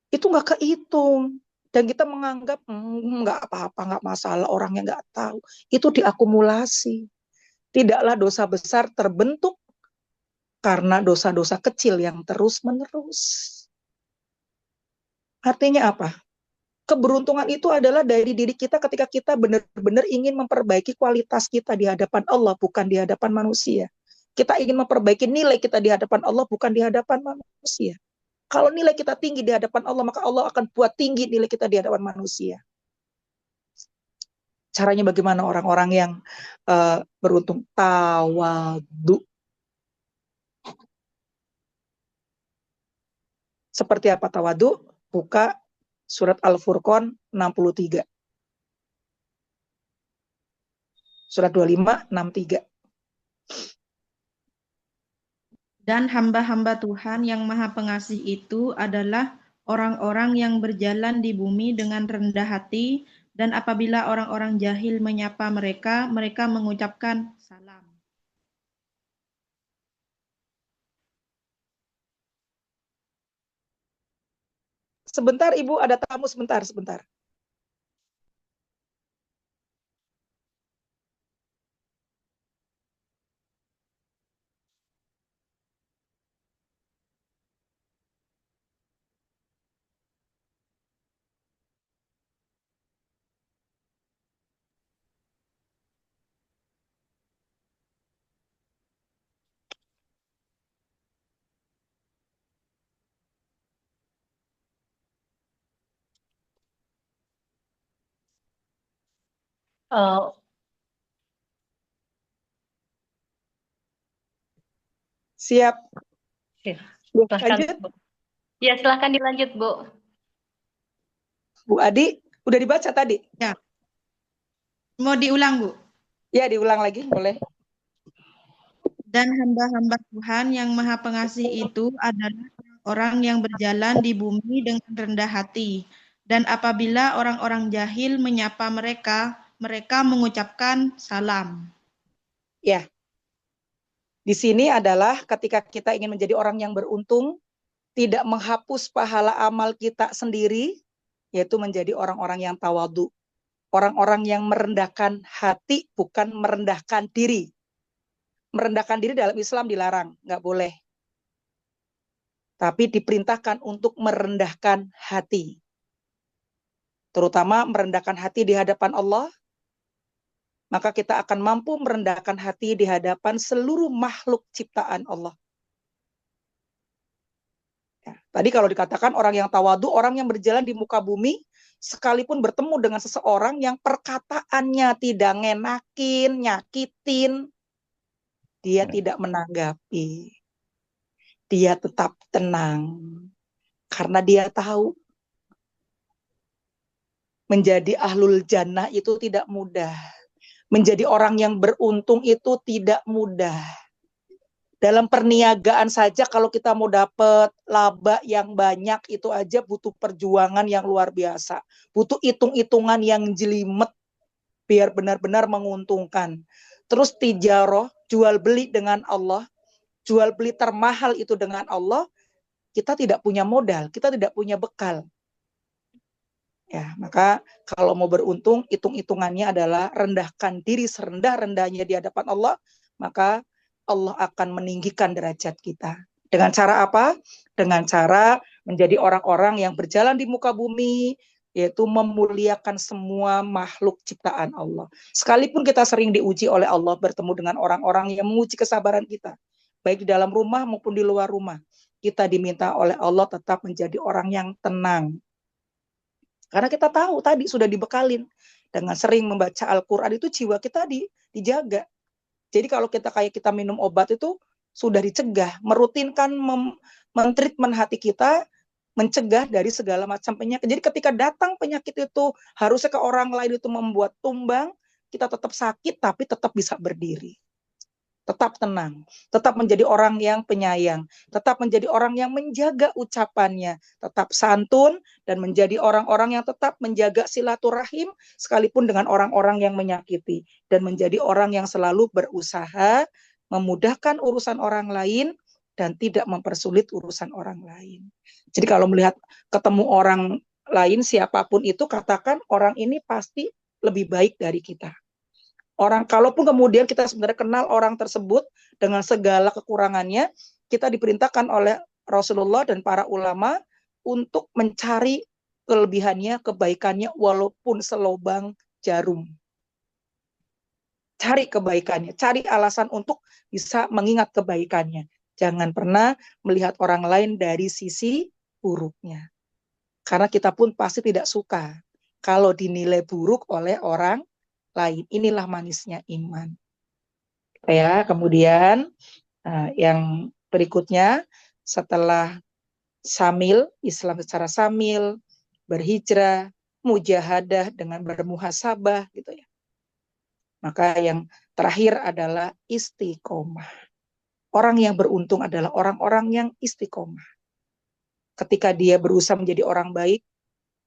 Itu nggak kehitung. Dan kita menganggap, nggak apa-apa, nggak masalah, orangnya nggak tahu. Itu diakumulasi. Tidaklah dosa besar terbentuk Karena dosa-dosa kecil yang terus-menerus. Artinya apa? Keberuntungan itu adalah dari diri kita ketika kita benar-benar ingin memperbaiki kualitas kita di hadapan Allah, bukan di hadapan manusia. Kita ingin memperbaiki nilai kita di hadapan Allah, bukan di hadapan manusia. Kalau nilai kita tinggi di hadapan Allah, maka Allah akan buat tinggi nilai kita di hadapan manusia. Caranya bagaimana orang-orang yang beruntung? Tawadu. Seperti apa tawadu? Buka surat Al-Furqan 63. Surat 25, 63. Dan hamba-hamba Tuhan yang Maha Pengasih itu adalah orang-orang yang berjalan di bumi dengan rendah hati, dan apabila orang-orang jahil menyapa mereka, mereka mengucapkan salam. Sebentar Ibu, ada tamu sebentar. Siap. Silahkan, Lanjut. Bu. Ya, silahkan dilanjut, Bu. Bu Adi, udah dibaca tadi? Ya. Mau diulang, Bu? Ya, diulang lagi, boleh. Dan hamba-hamba Tuhan yang Maha Pengasih itu adalah orang yang berjalan di bumi dengan rendah hati. Dan apabila orang-orang jahil menyapa mereka, mereka mengucapkan salam. Ya. Di sini adalah ketika kita ingin menjadi orang yang beruntung, tidak menghapus pahala amal kita sendiri, yaitu menjadi orang-orang yang tawadu. Orang-orang yang merendahkan hati, bukan merendahkan diri. Merendahkan diri dalam Islam dilarang, nggak boleh. Tapi diperintahkan untuk merendahkan hati. Terutama merendahkan hati di hadapan Allah, maka kita akan mampu merendahkan hati di hadapan seluruh makhluk ciptaan Allah. Ya, tadi kalau dikatakan orang yang tawadu, orang yang berjalan di muka bumi, sekalipun bertemu dengan seseorang yang perkataannya tidak ngenakin, nyakitin, dia tidak menanggapi. Dia tetap tenang. Karena dia tahu menjadi ahlul jannah itu tidak mudah. Menjadi orang yang beruntung itu tidak mudah. Dalam perniagaan saja kalau kita mau dapat laba yang banyak itu aja butuh perjuangan yang luar biasa. Butuh hitung-hitungan yang jelimet biar benar-benar menguntungkan. Terus tijaroh, jual beli dengan Allah, jual beli termahal itu dengan Allah, kita tidak punya modal, kita tidak punya bekal. Ya, maka kalau mau beruntung, hitung-hitungannya adalah rendahkan diri serendah-rendahnya di hadapan Allah, maka Allah akan meninggikan derajat kita. Dengan cara apa? Dengan cara menjadi orang-orang yang berjalan di muka bumi, yaitu memuliakan semua makhluk ciptaan Allah. Sekalipun kita sering diuji oleh Allah, bertemu dengan orang-orang yang menguji kesabaran kita, baik di dalam rumah maupun di luar rumah, kita diminta oleh Allah tetap menjadi orang yang tenang. Karena kita tahu tadi sudah dibekalin dengan sering membaca Al-Quran itu jiwa kita dijaga. Jadi kalau kita minum obat itu sudah dicegah, merutinkan mentreatment hati kita, mencegah dari segala macam penyakit. Jadi ketika datang penyakit itu harusnya ke orang lain itu membuat tumbang, kita tetap sakit tapi tetap bisa berdiri. Tetap tenang, tetap menjadi orang yang penyayang, tetap menjadi orang yang menjaga ucapannya, tetap santun, dan menjadi orang-orang yang tetap menjaga silaturahim, sekalipun dengan orang-orang yang menyakiti, dan menjadi orang yang selalu berusaha memudahkan urusan orang lain, dan tidak mempersulit urusan orang lain. Jadi kalau melihat ketemu orang lain, siapapun itu, katakan orang ini pasti lebih baik dari kita. Orang, kalaupun kemudian kita sebenarnya kenal orang tersebut dengan segala kekurangannya, kita diperintahkan oleh Rasulullah dan para ulama untuk mencari kelebihannya, kebaikannya, walaupun selobang jarum. Cari kebaikannya, cari alasan untuk bisa mengingat kebaikannya. Jangan pernah melihat orang lain dari sisi buruknya. Karena kita pun pasti tidak suka kalau dinilai buruk oleh orang lain. Inilah manisnya iman. Ya, kemudian yang berikutnya setelah samil, Islam secara samil, berhijrah, mujahadah dengan bermuhasabah gitu ya. Maka yang terakhir adalah istiqomah. Orang yang beruntung adalah orang-orang yang istiqomah. Ketika dia berusaha menjadi orang baik,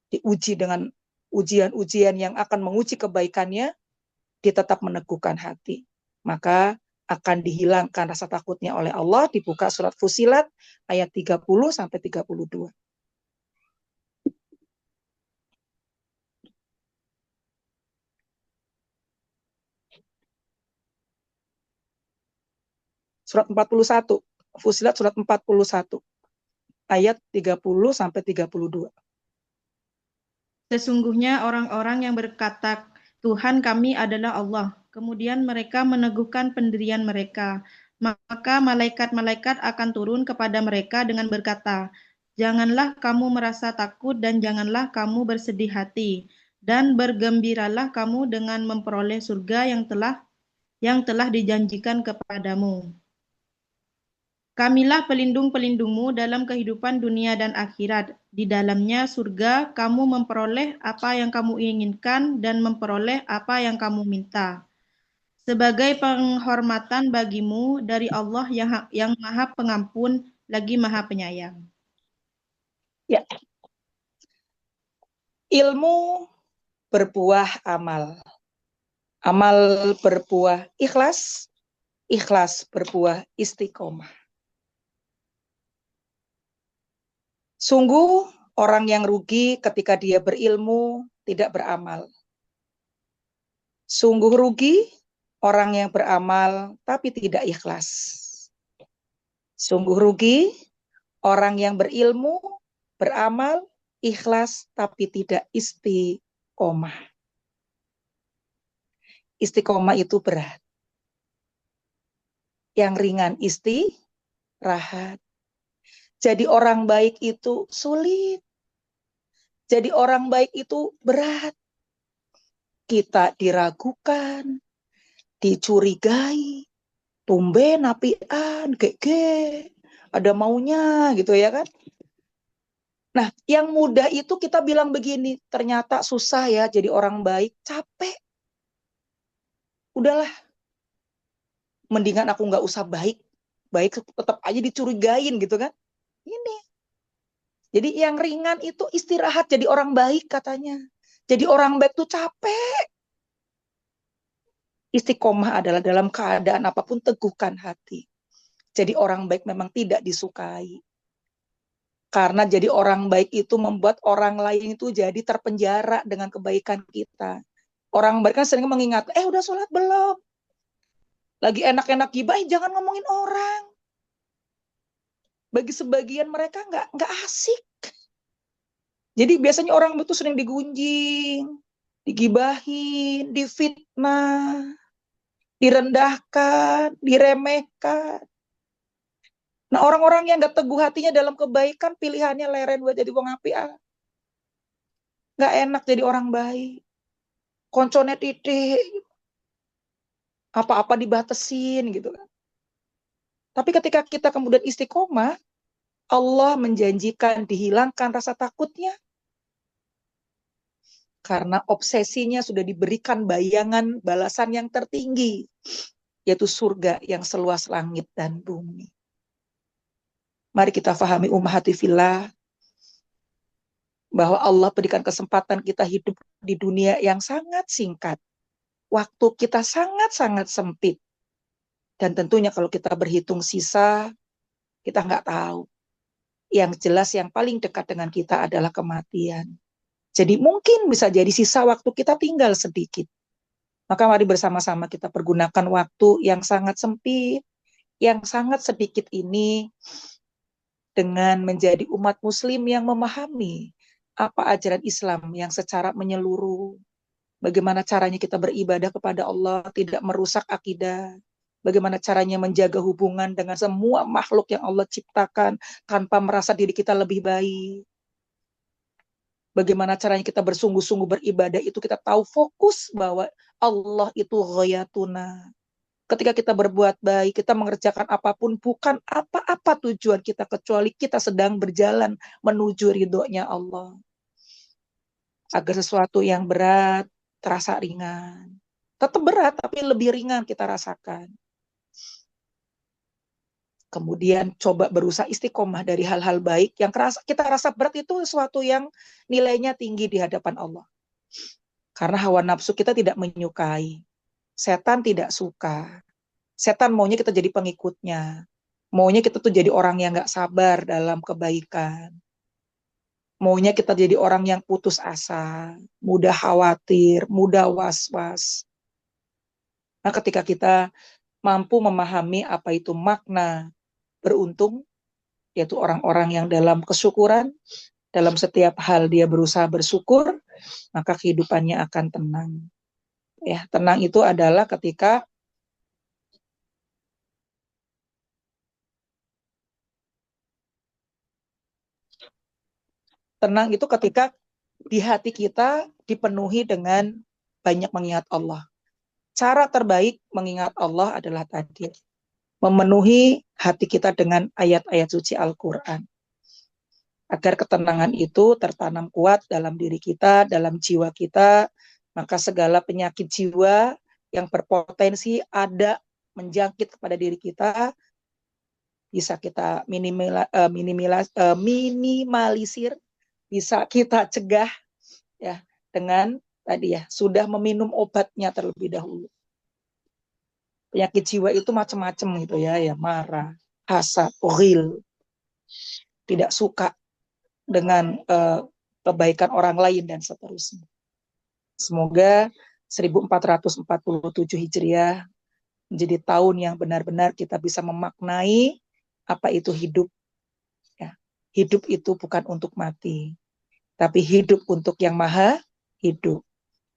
diuji dengan ujian-ujian yang akan menguji kebaikannya, dia tetap meneguhkan hati. Maka akan dihilangkan rasa takutnya oleh Allah. Dibuka surat Fusilat ayat 30 sampai 32. Surat 41, Fusilat surat 41 ayat 30 sampai 32. Sesungguhnya orang-orang yang berkata, Tuhan kami adalah Allah. Kemudian mereka meneguhkan pendirian mereka. Maka malaikat-malaikat akan turun kepada mereka dengan berkata, Janganlah kamu merasa takut dan janganlah kamu bersedih hati. Dan bergembiralah kamu dengan memperoleh surga yang telah dijanjikan kepadamu. Kamilah pelindung-pelindungmu dalam kehidupan dunia dan akhirat. Di dalamnya surga, kamu memperoleh apa yang kamu inginkan dan memperoleh apa yang kamu minta. Sebagai penghormatan bagimu dari Allah yang Maha Pengampun lagi Maha Penyayang. Ya. Ilmu berbuah amal. Amal berbuah ikhlas, ikhlas berbuah istiqomah. Sungguh orang yang rugi ketika dia berilmu tidak beramal. Sungguh rugi orang yang beramal tapi tidak ikhlas. Sungguh rugi orang yang berilmu, beramal, ikhlas tapi tidak istiqomah. Istiqomah itu berat. Yang ringan istirahat. Jadi orang baik itu sulit. Jadi orang baik itu berat. Kita diragukan, dicurigai, tumben apian, gege, ada maunya gitu ya kan. Nah, yang mudah itu kita bilang begini, ternyata susah ya jadi orang baik, capek. Udahlah, mendingan aku nggak usah baik tetap aja dicurigain gitu kan. Ini. Jadi yang ringan itu istirahat jadi orang baik katanya. Jadi orang baik tuh capek. Istiqomah adalah dalam keadaan apapun teguhkan hati. Jadi orang baik memang tidak disukai. Karena jadi orang baik itu membuat orang lain itu jadi terpenjara dengan kebaikan kita. Orang baik kan sering mengingat, udah sholat belum? Lagi enak-enak gibah, jangan ngomongin orang. Bagi sebagian mereka nggak asik. Jadi biasanya orang itu sering digunjing, digibahin, difitnah, direndahkan, diremehkan. Nah orang-orang yang nggak teguh hatinya dalam kebaikan, pilihannya leren buat jadi wong api. Nggak enak jadi orang baik. Koncone titik, apa-apa dibatesin gitu kan. Tapi ketika kita kemudian istiqomah, Allah menjanjikan dihilangkan rasa takutnya. Karena obsesinya sudah diberikan bayangan balasan yang tertinggi, yaitu surga yang seluas langit dan bumi. Mari kita fahami ummahati fillah, bahwa Allah berikan kesempatan kita hidup di dunia yang sangat singkat. Waktu kita sangat-sangat sempit. Dan tentunya kalau kita berhitung sisa, kita nggak tahu. Yang jelas yang paling dekat dengan kita adalah kematian. Jadi mungkin bisa jadi sisa waktu kita tinggal sedikit. Maka mari bersama-sama kita pergunakan waktu yang sangat sempit yang sangat sedikit ini dengan menjadi umat muslim yang memahami apa ajaran Islam yang secara menyeluruh, bagaimana caranya kita beribadah kepada Allah, tidak merusak akidah, bagaimana caranya menjaga hubungan dengan semua makhluk yang Allah ciptakan tanpa merasa diri kita lebih baik. Bagaimana caranya kita bersungguh-sungguh beribadah itu kita tahu fokus bahwa Allah itu ghayatuna. Ketika kita berbuat baik, kita mengerjakan apapun, bukan apa-apa tujuan kita, kecuali kita sedang berjalan menuju ridhonya Allah. Agar sesuatu yang berat terasa ringan. Tetap berat, tapi lebih ringan kita rasakan. Kemudian coba berusaha istiqomah dari hal-hal baik yang kita rasa berat itu sesuatu yang nilainya tinggi di hadapan Allah. Karena hawa nafsu kita tidak menyukai. Setan tidak suka. Setan maunya kita jadi pengikutnya. Maunya kita tuh jadi orang yang gak sabar dalam kebaikan. Maunya kita jadi orang yang putus asa, mudah khawatir, mudah was-was. Nah, ketika kita mampu memahami apa itu makna beruntung, yaitu orang-orang yang dalam kesyukuran, dalam setiap hal dia berusaha bersyukur, maka kehidupannya akan tenang. Ya, tenang itu adalah ketika di hati kita dipenuhi dengan banyak mengingat Allah. Cara terbaik mengingat Allah adalah tadi, memenuhi hati kita dengan ayat-ayat suci Al-Quran. Agar ketenangan itu tertanam kuat dalam diri kita, dalam jiwa kita, maka segala penyakit jiwa yang berpotensi ada menjangkit kepada diri kita, bisa kita minimalisir, bisa kita cegah ya dengan tadi ya sudah meminum obatnya terlebih dahulu. Penyakit jiwa itu macam-macam gitu ya, marah, hasad, ghil, tidak suka dengan kebaikan orang lain dan seterusnya. Semoga 1447 Hijriah menjadi tahun yang benar-benar kita bisa memaknai apa itu hidup. Ya. Hidup itu bukan untuk mati, tapi hidup untuk yang maha hidup.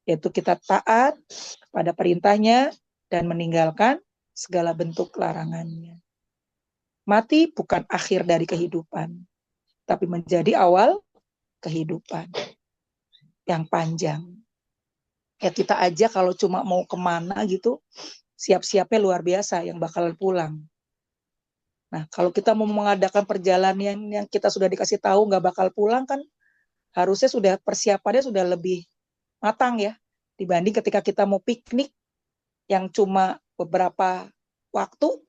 Yaitu kita taat pada perintahnya dan meninggalkan segala bentuk larangannya. Mati bukan akhir dari kehidupan, tapi menjadi awal kehidupan yang panjang. Ya kita aja kalau cuma mau kemana gitu, siap-siapnya luar biasa yang bakalan pulang. Nah, kalau kita mau mengadakan perjalanan yang kita sudah dikasih tahu nggak bakal pulang kan, harusnya sudah persiapannya sudah lebih matang ya, dibanding ketika kita mau piknik yang cuma beberapa waktu,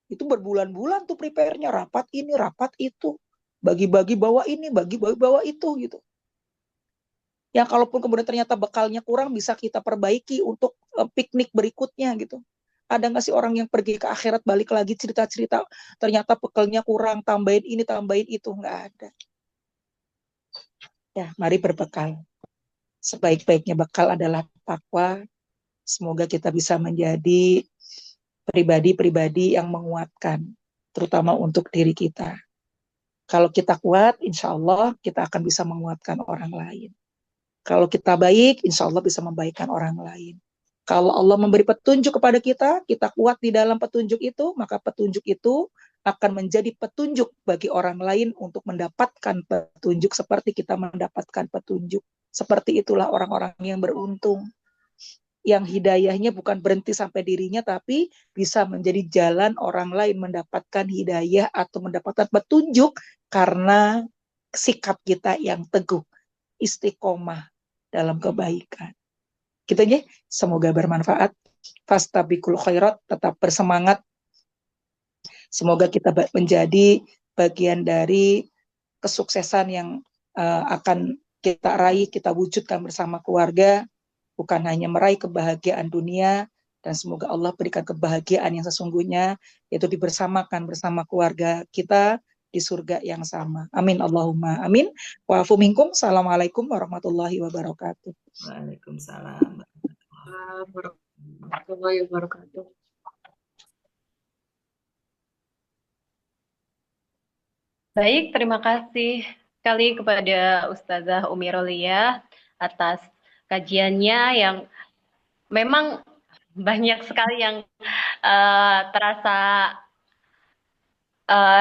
itu berbulan-bulan tuh prepare-nya, rapat ini, rapat itu, bagi-bagi bawa ini, bagi-bagi bawa itu gitu. Yang kalaupun kemudian ternyata bekalnya kurang, bisa kita perbaiki untuk piknik berikutnya gitu. Ada nggak sih orang yang pergi ke akhirat balik lagi cerita-cerita ternyata bekalnya kurang, tambahin ini, tambahin itu? Nggak ada. Ya, mari berbekal. Sebaik-baiknya bekal adalah takwa. Semoga kita bisa menjadi pribadi-pribadi yang menguatkan, terutama untuk diri kita. Kalau kita kuat, insya Allah kita akan bisa menguatkan orang lain. Kalau kita baik, insya Allah bisa membaikkan orang lain. Kalau Allah memberi petunjuk kepada kita, kita kuat di dalam petunjuk itu, maka petunjuk itu akan menjadi petunjuk bagi orang lain untuk mendapatkan petunjuk seperti kita mendapatkan petunjuk. Seperti itulah orang-orang yang beruntung, yang hidayahnya bukan berhenti sampai dirinya, tapi bisa menjadi jalan orang lain mendapatkan hidayah atau mendapatkan petunjuk karena sikap kita yang teguh, istiqomah dalam kebaikan. Gitu ya, semoga bermanfaat. Fastabiqul khairat, tetap bersemangat. Semoga kita menjadi bagian dari kesuksesan yang akan kita raih, kita wujudkan bersama keluarga, bukan hanya meraih kebahagiaan dunia, dan semoga Allah berikan kebahagiaan yang sesungguhnya, yaitu dibersamakan bersama keluarga kita di surga yang sama. Amin Allahumma amin. Wa afu minkum. Assalamualaikum warahmatullahi wabarakatuh. Waalaikumsalam warahmatullahi wabarakatuh. Baik, terima kasih sekali kepada Ustazah Umi Rolia atas kajiannya yang memang banyak sekali yang terasa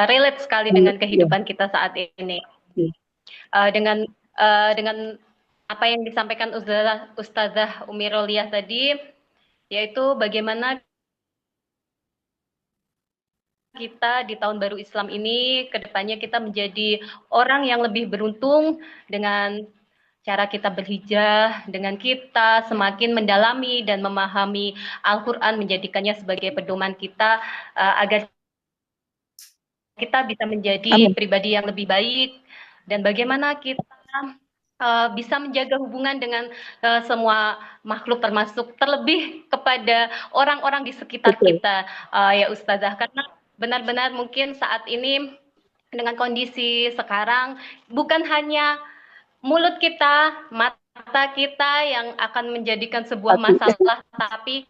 relate sekali dengan Iya, kehidupan kita saat ini. iya. Dengan apa yang disampaikan Ustazah Umi Rolia tadi, yaitu bagaimana kita di tahun baru Islam ini, kedepannya kita menjadi orang yang lebih beruntung dengan cara kita berhijrah, dengan kita semakin mendalami dan memahami Al-Quran, menjadikannya sebagai pedoman kita, agar kita bisa menjadi Amin. pribadi yang lebih baik, dan bagaimana kita bisa menjaga hubungan dengan semua makhluk, termasuk terlebih kepada orang-orang di sekitar Betul. kita, ya Ustazah, karena benar-benar mungkin saat ini dengan kondisi sekarang bukan hanya mulut kita, mata kita yang akan menjadikan sebuah Hati. masalah, tapi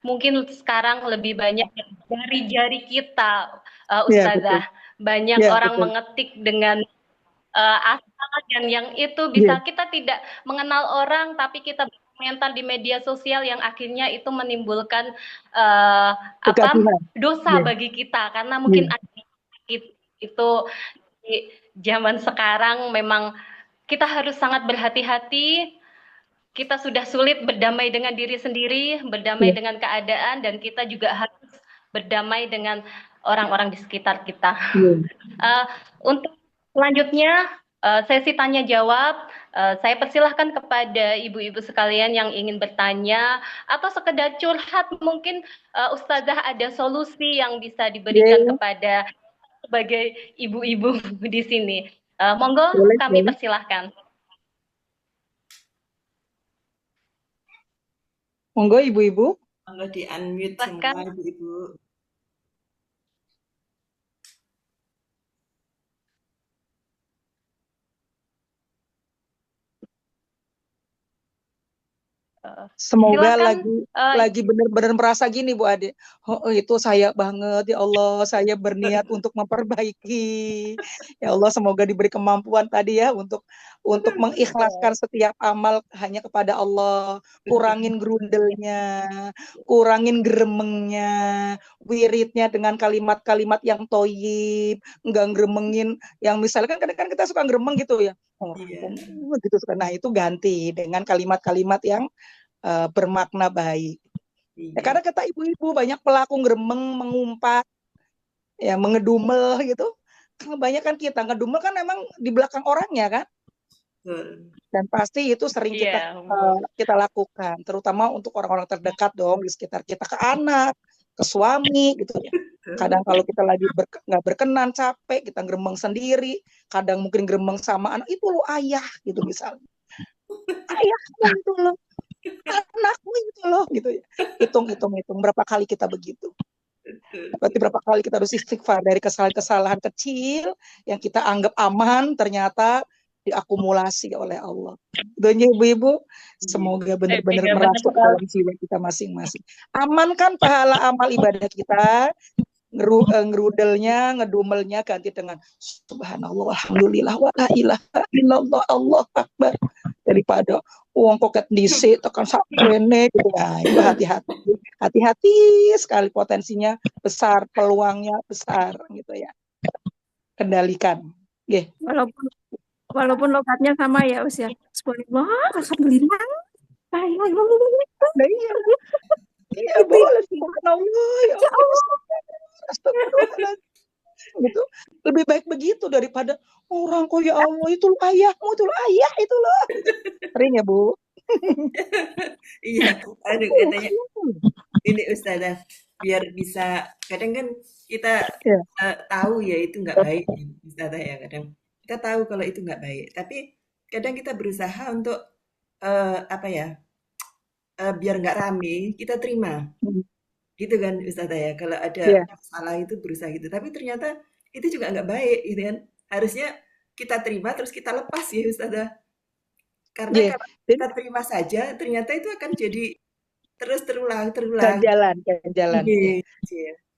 mungkin sekarang lebih banyak dari jari kita, Iya, betul. Ustazah. Banyak Iya, orang betul. mengetik dengan asal, dan yang itu Iya, bisa kita tidak mengenal orang, tapi kita berkomentar di media sosial yang akhirnya itu menimbulkan kegaduhan. dosa Iya, bagi kita, karena iya, mungkin itu di zaman sekarang memang kita harus sangat berhati-hati. Kita sudah sulit berdamai dengan diri sendiri, berdamai iya. dengan keadaan, dan kita juga harus berdamai dengan orang-orang di sekitar kita. Iya. Untuk selanjutnya, sesi tanya jawab, saya persilahkan kepada ibu-ibu sekalian yang ingin bertanya atau sekedar curhat, mungkin Ustazah ada solusi yang bisa diberikan Iya, kepada sebagai ibu-ibu di sini. Monggo, boleh, kami boleh. persilahkan. Monggo ibu-ibu. Monggo di unmute Silahkan. semua ibu-ibu. Semoga Silakan. lagi benar-benar merasa gini Bu Ade. Oh, itu saya banget ya Allah, saya berniat untuk memperbaiki. Ya Allah, semoga diberi kemampuan tadi ya untuk mengikhlaskan setiap amal hanya kepada Allah. Kurangin grundelnya, kurangin gremengnya, wiridnya dengan kalimat-kalimat yang toyib, enggak gremengin yang misalkan kadang-kadang kita suka gremeng gitu ya. Oh, Iya. gitu. Nah, itu ganti dengan kalimat-kalimat yang bermakna baik. Ya, Iya. karena kata ibu-ibu banyak pelaku gremeng, mengumpat, ya mengedumel gitu. Kebanyakan kita ngedumel kan memang di belakang orangnya kan. Betul. Dan pasti itu sering kita lakukan, terutama untuk orang-orang terdekat dong di sekitar kita, ke anak, ke suami gitu ya. Kadang kalau kita lagi nggak berkenan, capek, kita gremeng sendiri. Kadang mungkin gremeng sama anak, itu lo ayah gitu misalnya. Ayahmu itu loh, anakmu itu loh gitu ya. Hitung berapa kali kita begitu. Berarti berapa kali kita harus istighfar dari kesalahan-kesalahan kecil yang kita anggap aman, ternyata diakumulasi oleh Allah. Doanya ibu-ibu, semoga benar-benar merasuk ke dalam jiwa kita masing-masing. Amankan pahala amal ibadah kita, ngerudelnya, ngedumelnya ganti dengan subhanallah, alhamdulillah, wa la ilaha illallah, Allah akbar. Daripada uang koket disi tekan sakrene gitu ya. Itu hati-hati sekali, potensinya besar, peluangnya besar gitu ya. Kendalikan. Nggih. Walaupun logatnya sama ya usia. Subhanallah, alhamdulillah. Iya, boleh subhanallah ya Allah. Astagfirullahaladzim. Gitu. Lebih baik begitu daripada orang kok ya Allah itu lo ayahmu, itu lo ayah itu lo. Sering ya Bu? Iya, aduh katanya ini Ustazah, biar bisa, kadang kan kita tahu ya itu nggak baik Ustazah ya, kadang kita tahu kalau itu nggak baik, tapi kadang kita berusaha untuk apa ya, biar nggak rame, kita terima. Gitu kan Ustazah ya, kalau ada masalah itu berusaha gitu, tapi ternyata itu juga nggak baik gitu kan, harusnya kita terima terus kita lepas ya Ustazah, karena kalau kita terima saja ternyata itu akan jadi terus terulang jalan. Iya.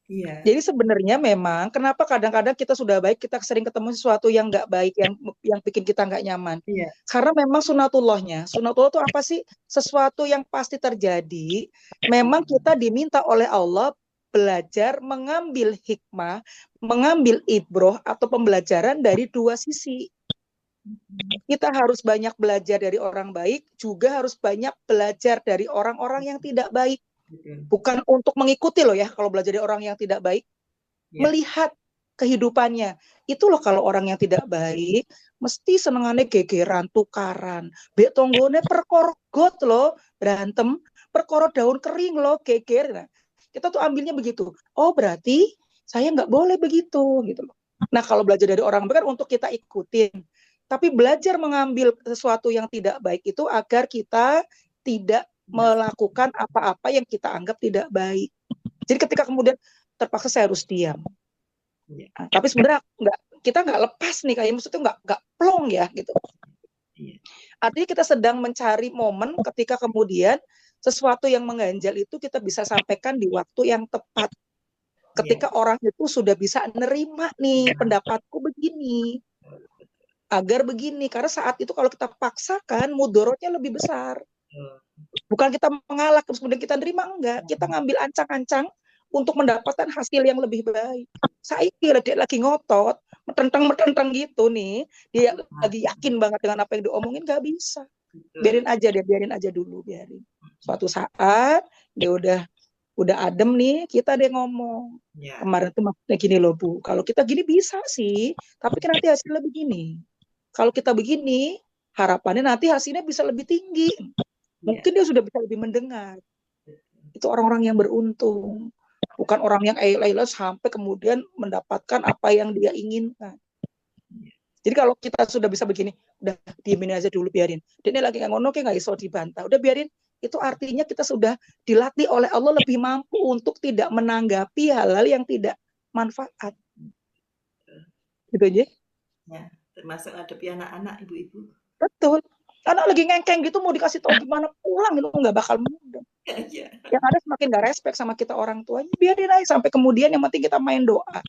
Iya. Jadi sebenarnya memang kenapa kadang-kadang kita sudah baik, kita sering ketemu sesuatu yang nggak baik, yang bikin kita nggak nyaman. Iya. Karena memang sunatullahnya. Sunatullah itu apa sih? Sesuatu yang pasti terjadi. Memang kita diminta oleh Allah belajar mengambil hikmah, mengambil ibroh atau pembelajaran dari dua sisi. Kita harus banyak belajar dari orang baik, juga harus banyak belajar dari orang-orang yang tidak baik. Betul. Bukan untuk mengikuti loh ya, kalau belajar dari orang yang tidak baik, Iya. melihat kehidupannya. Itu loh kalau orang yang tidak baik, mesti senengannya gegeran, tukaran. Bek tonggone perkorgot loh, berantem, perkoro daun kering loh, geger. Nah, kita tuh ambilnya begitu. Oh berarti saya nggak boleh begitu gitu loh. Nah kalau belajar dari orang baik kan untuk kita ikutin. Tapi belajar mengambil sesuatu yang tidak baik itu agar kita tidak melakukan apa-apa yang kita anggap tidak baik. Jadi ketika kemudian terpaksa saya harus diam. Nah, tapi sebenarnya kita nggak lepas nih, kayak maksudnya nggak plong ya gitu. Artinya kita sedang mencari momen ketika kemudian sesuatu yang mengganjal itu kita bisa sampaikan di waktu yang tepat. Ketika orang itu sudah bisa nerima nih pendapatku begini, agar begini. Karena saat itu kalau kita paksakan, mudorotnya lebih besar. Bukan kita mengalah terus kemudian kita nerima, enggak. Kita ngambil ancang-ancang untuk mendapatkan hasil yang lebih baik. Saya kira dia lagi ngotot, metentang gitu nih, dia lagi yakin banget dengan apa yang diomongin, nggak bisa. Biarin aja dulu. Suatu saat dia udah adem nih, kita deh ngomong. Kemarin tuh maksudnya gini loh Bu, kalau kita gini bisa sih, tapi kan nanti hasilnya begini. Kalau kita begini, harapannya nanti hasilnya bisa lebih tinggi. Mungkin dia sudah bisa lebih mendengar. Itu orang-orang yang beruntung. Bukan orang yang sampai kemudian mendapatkan apa yang dia inginkan. Jadi kalau kita sudah bisa begini, udah diemin aja dulu, biarin. Dia ini lagi ngono kayak nggak iso dibantah. Udah biarin, itu artinya kita sudah dilatih oleh Allah lebih mampu untuk tidak menanggapi hal-hal yang tidak manfaat. Gitu aja. Ya, termasuk hadapi anak-anak, ibu-ibu. Betul. Anak lagi ngengkeng gitu mau dikasih tahu gimana pulang itu nggak bakal mudah. Ya. Yang ada semakin gak respect sama kita orang tuanya, biarin aja sampai kemudian yang penting kita main doa.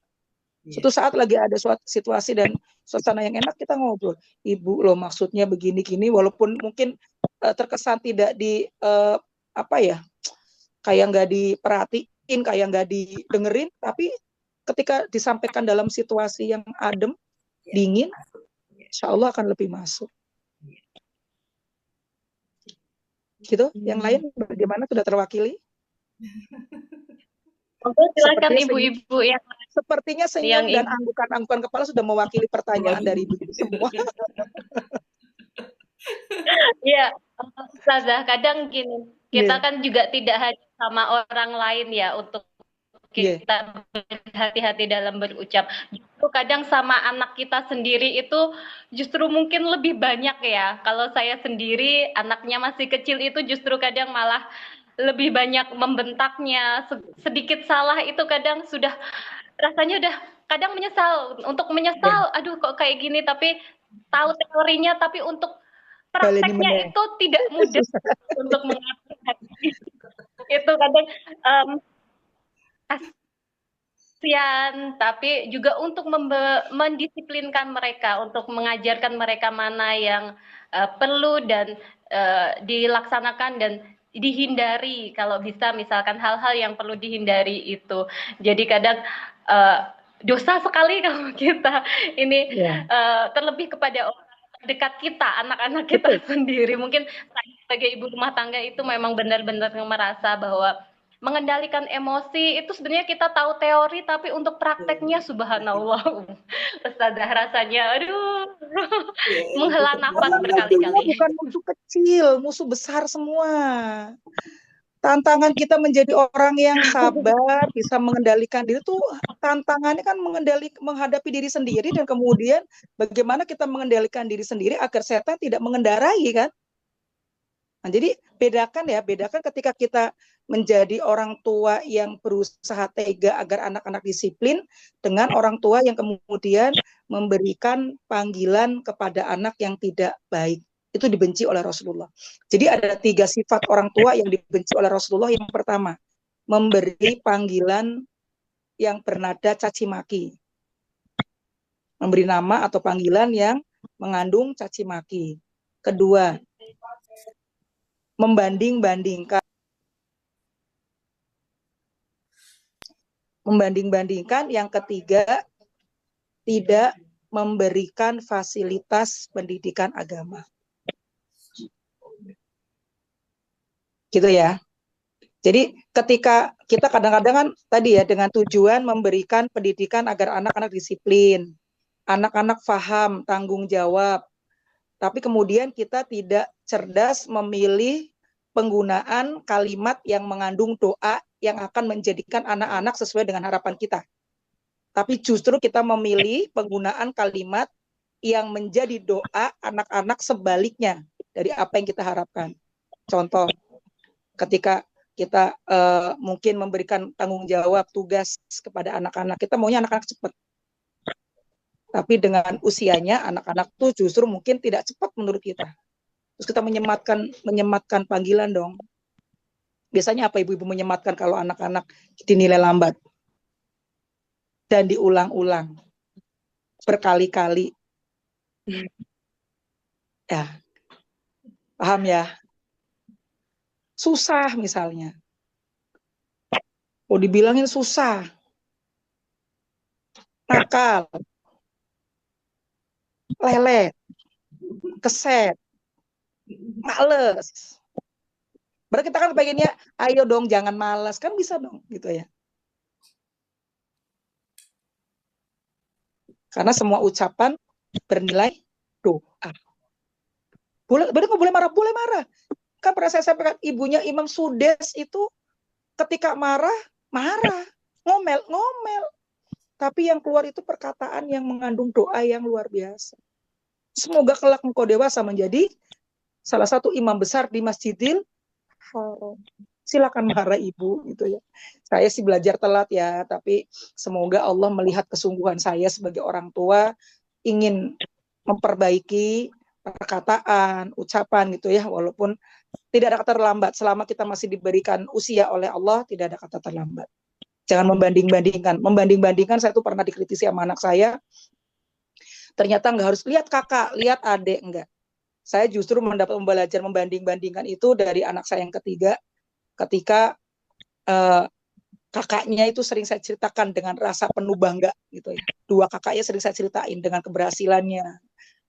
Suatu saat lagi ada suatu situasi dan suasana yang enak, kita ngobrol. Ibu loh maksudnya begini gini, walaupun mungkin terkesan tidak kayak nggak diperhatiin, kayak nggak didengerin, tapi ketika disampaikan dalam situasi yang adem, dingin, insya Allah akan lebih masuk. Gitu. Yang lain bagaimana, sudah terwakili? Silakan ibu-ibu yang sepertinya senyum dan anggukan-anggukan kepala sudah mewakili pertanyaan dari ibu semua. Iya, Ustazah, kadang gini, kita kan juga tidak hanya sama orang lain ya untuk kita berhati-hati dalam berucap. Justru kadang sama anak kita sendiri itu justru mungkin lebih banyak ya. Kalau saya sendiri, anaknya masih kecil itu justru kadang malah lebih banyak membentaknya. Sedikit salah itu kadang sudah rasanya udah kadang menyesal. Untuk menyesal, aduh kok kayak gini, tapi tahu teorinya, tapi untuk prakteknya itu tidak mudah untuk mengatur hati. Itu kadang kasihan, tapi juga untuk mendisiplinkan mereka, untuk mengajarkan mereka mana yang perlu dan dilaksanakan dan dihindari kalau bisa, misalkan hal-hal yang perlu dihindari itu. Jadi kadang dosa sekali kalau kita ini terlebih kepada orang dekat kita, anak-anak kita sendiri. Mungkin saya sebagai ibu rumah tangga itu memang benar-benar merasa bahwa mengendalikan emosi itu sebenarnya kita tahu teori, tapi untuk prakteknya subhanallah, Ustazah, rasanya aduh menghela nafas berkali-kali. Bukan musuh kecil, musuh besar semua. Tantangan kita menjadi orang yang sabar, bisa mengendalikan diri tuh tantangannya kan menghadapi diri sendiri, dan kemudian bagaimana kita mengendalikan diri sendiri agar setan tidak mengendarai kan. Nah, jadi bedakan ketika kita menjadi orang tua yang berusaha tega agar anak-anak disiplin dengan orang tua yang kemudian memberikan panggilan kepada anak yang tidak baik. Itu dibenci oleh Rasulullah. Jadi ada 3 sifat orang tua yang dibenci oleh Rasulullah. Yang pertama, memberi panggilan yang bernada caci maki. Memberi nama atau panggilan yang mengandung caci maki. Kedua, membanding-bandingkan. Membanding-bandingkan. Yang ketiga, tidak memberikan fasilitas pendidikan agama. Gitu ya. Jadi ketika kita kadang-kadang kan tadi ya dengan tujuan memberikan pendidikan agar anak-anak disiplin, anak-anak paham tanggung jawab, tapi kemudian kita tidak cerdas memilih penggunaan kalimat yang mengandung doa yang akan menjadikan anak-anak sesuai dengan harapan kita. Tapi justru kita memilih penggunaan kalimat yang menjadi doa anak-anak sebaliknya dari apa yang kita harapkan. Contoh, ketika kita mungkin memberikan tanggung jawab tugas kepada anak-anak, kita maunya anak-anak cepat. Tapi dengan usianya anak-anak tuh justru mungkin tidak cepat menurut kita. Terus kita menyematkan panggilan dong. Biasanya apa ibu-ibu menyematkan kalau anak-anak dinilai lambat? Dan diulang-ulang berkali-kali. Ya, paham ya? Susah misalnya. Oh, dibilangin susah. Nakal. Lelet. Keset. Males. Berarti kita kan pengennya, ayo dong jangan malas. Kan bisa dong gitu ya. Karena semua ucapan bernilai doa. Boleh, nggak boleh marah? Boleh marah. Kan pernah saya sampaikan, ibunya Imam Sudes itu ketika marah, ngomel. Tapi yang keluar itu perkataan yang mengandung doa yang luar biasa. Semoga kelak engkau dewasa menjadi salah satu imam besar di Masjidil Haram. Silakan marah ibu gitu ya. Saya sih belajar telat ya, tapi semoga Allah melihat kesungguhan saya sebagai orang tua ingin memperbaiki perkataan, ucapan gitu ya, walaupun tidak ada kata terlambat. Selama kita masih diberikan usia oleh Allah, tidak ada kata terlambat. Jangan membanding-bandingkan. Membanding-bandingkan, saya tuh pernah dikritisi sama anak saya. Ternyata nggak harus lihat kakak, lihat adik, enggak. Saya justru mendapat belajar membanding-bandingkan itu dari anak saya yang ketiga, ketika kakaknya itu sering saya ceritakan dengan rasa penuh bangga gitu ya. Dua kakaknya sering saya ceritain dengan keberhasilannya,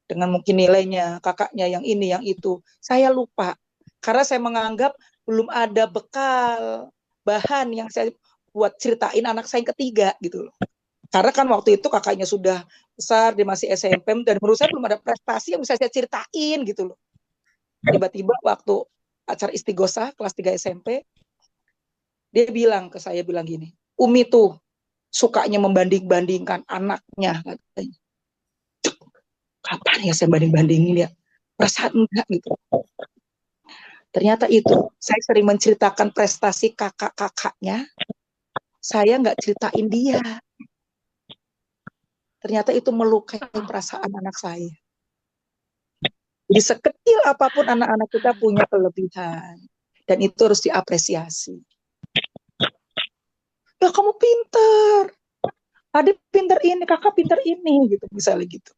dengan mungkin nilainya, kakaknya yang ini, yang itu. Saya lupa, karena saya menganggap belum ada bekal, bahan yang saya buat ceritain anak saya yang ketiga gitu loh. Karena kan waktu itu kakaknya sudah besar, dia masih SMP, dan menurut saya belum ada prestasi yang bisa saya ceritain gitu loh. Tiba-tiba waktu acara istighosah kelas 3 SMP, dia bilang ke saya, bilang gini, Umi tuh sukanya membanding-bandingkan anaknya. Katanya. Kapan ya saya banding-bandingin ya? Perasaan enggak gitu. Ternyata itu, saya sering menceritakan prestasi kakak-kakaknya, saya nggak ceritain dia. Ternyata itu melukai perasaan anak saya. Jadi sekecil apapun anak-anak kita punya kelebihan. Dan itu harus diapresiasi. Ya kamu pintar. Adik pintar ini, kakak pintar ini. Gitu, misalnya gitu.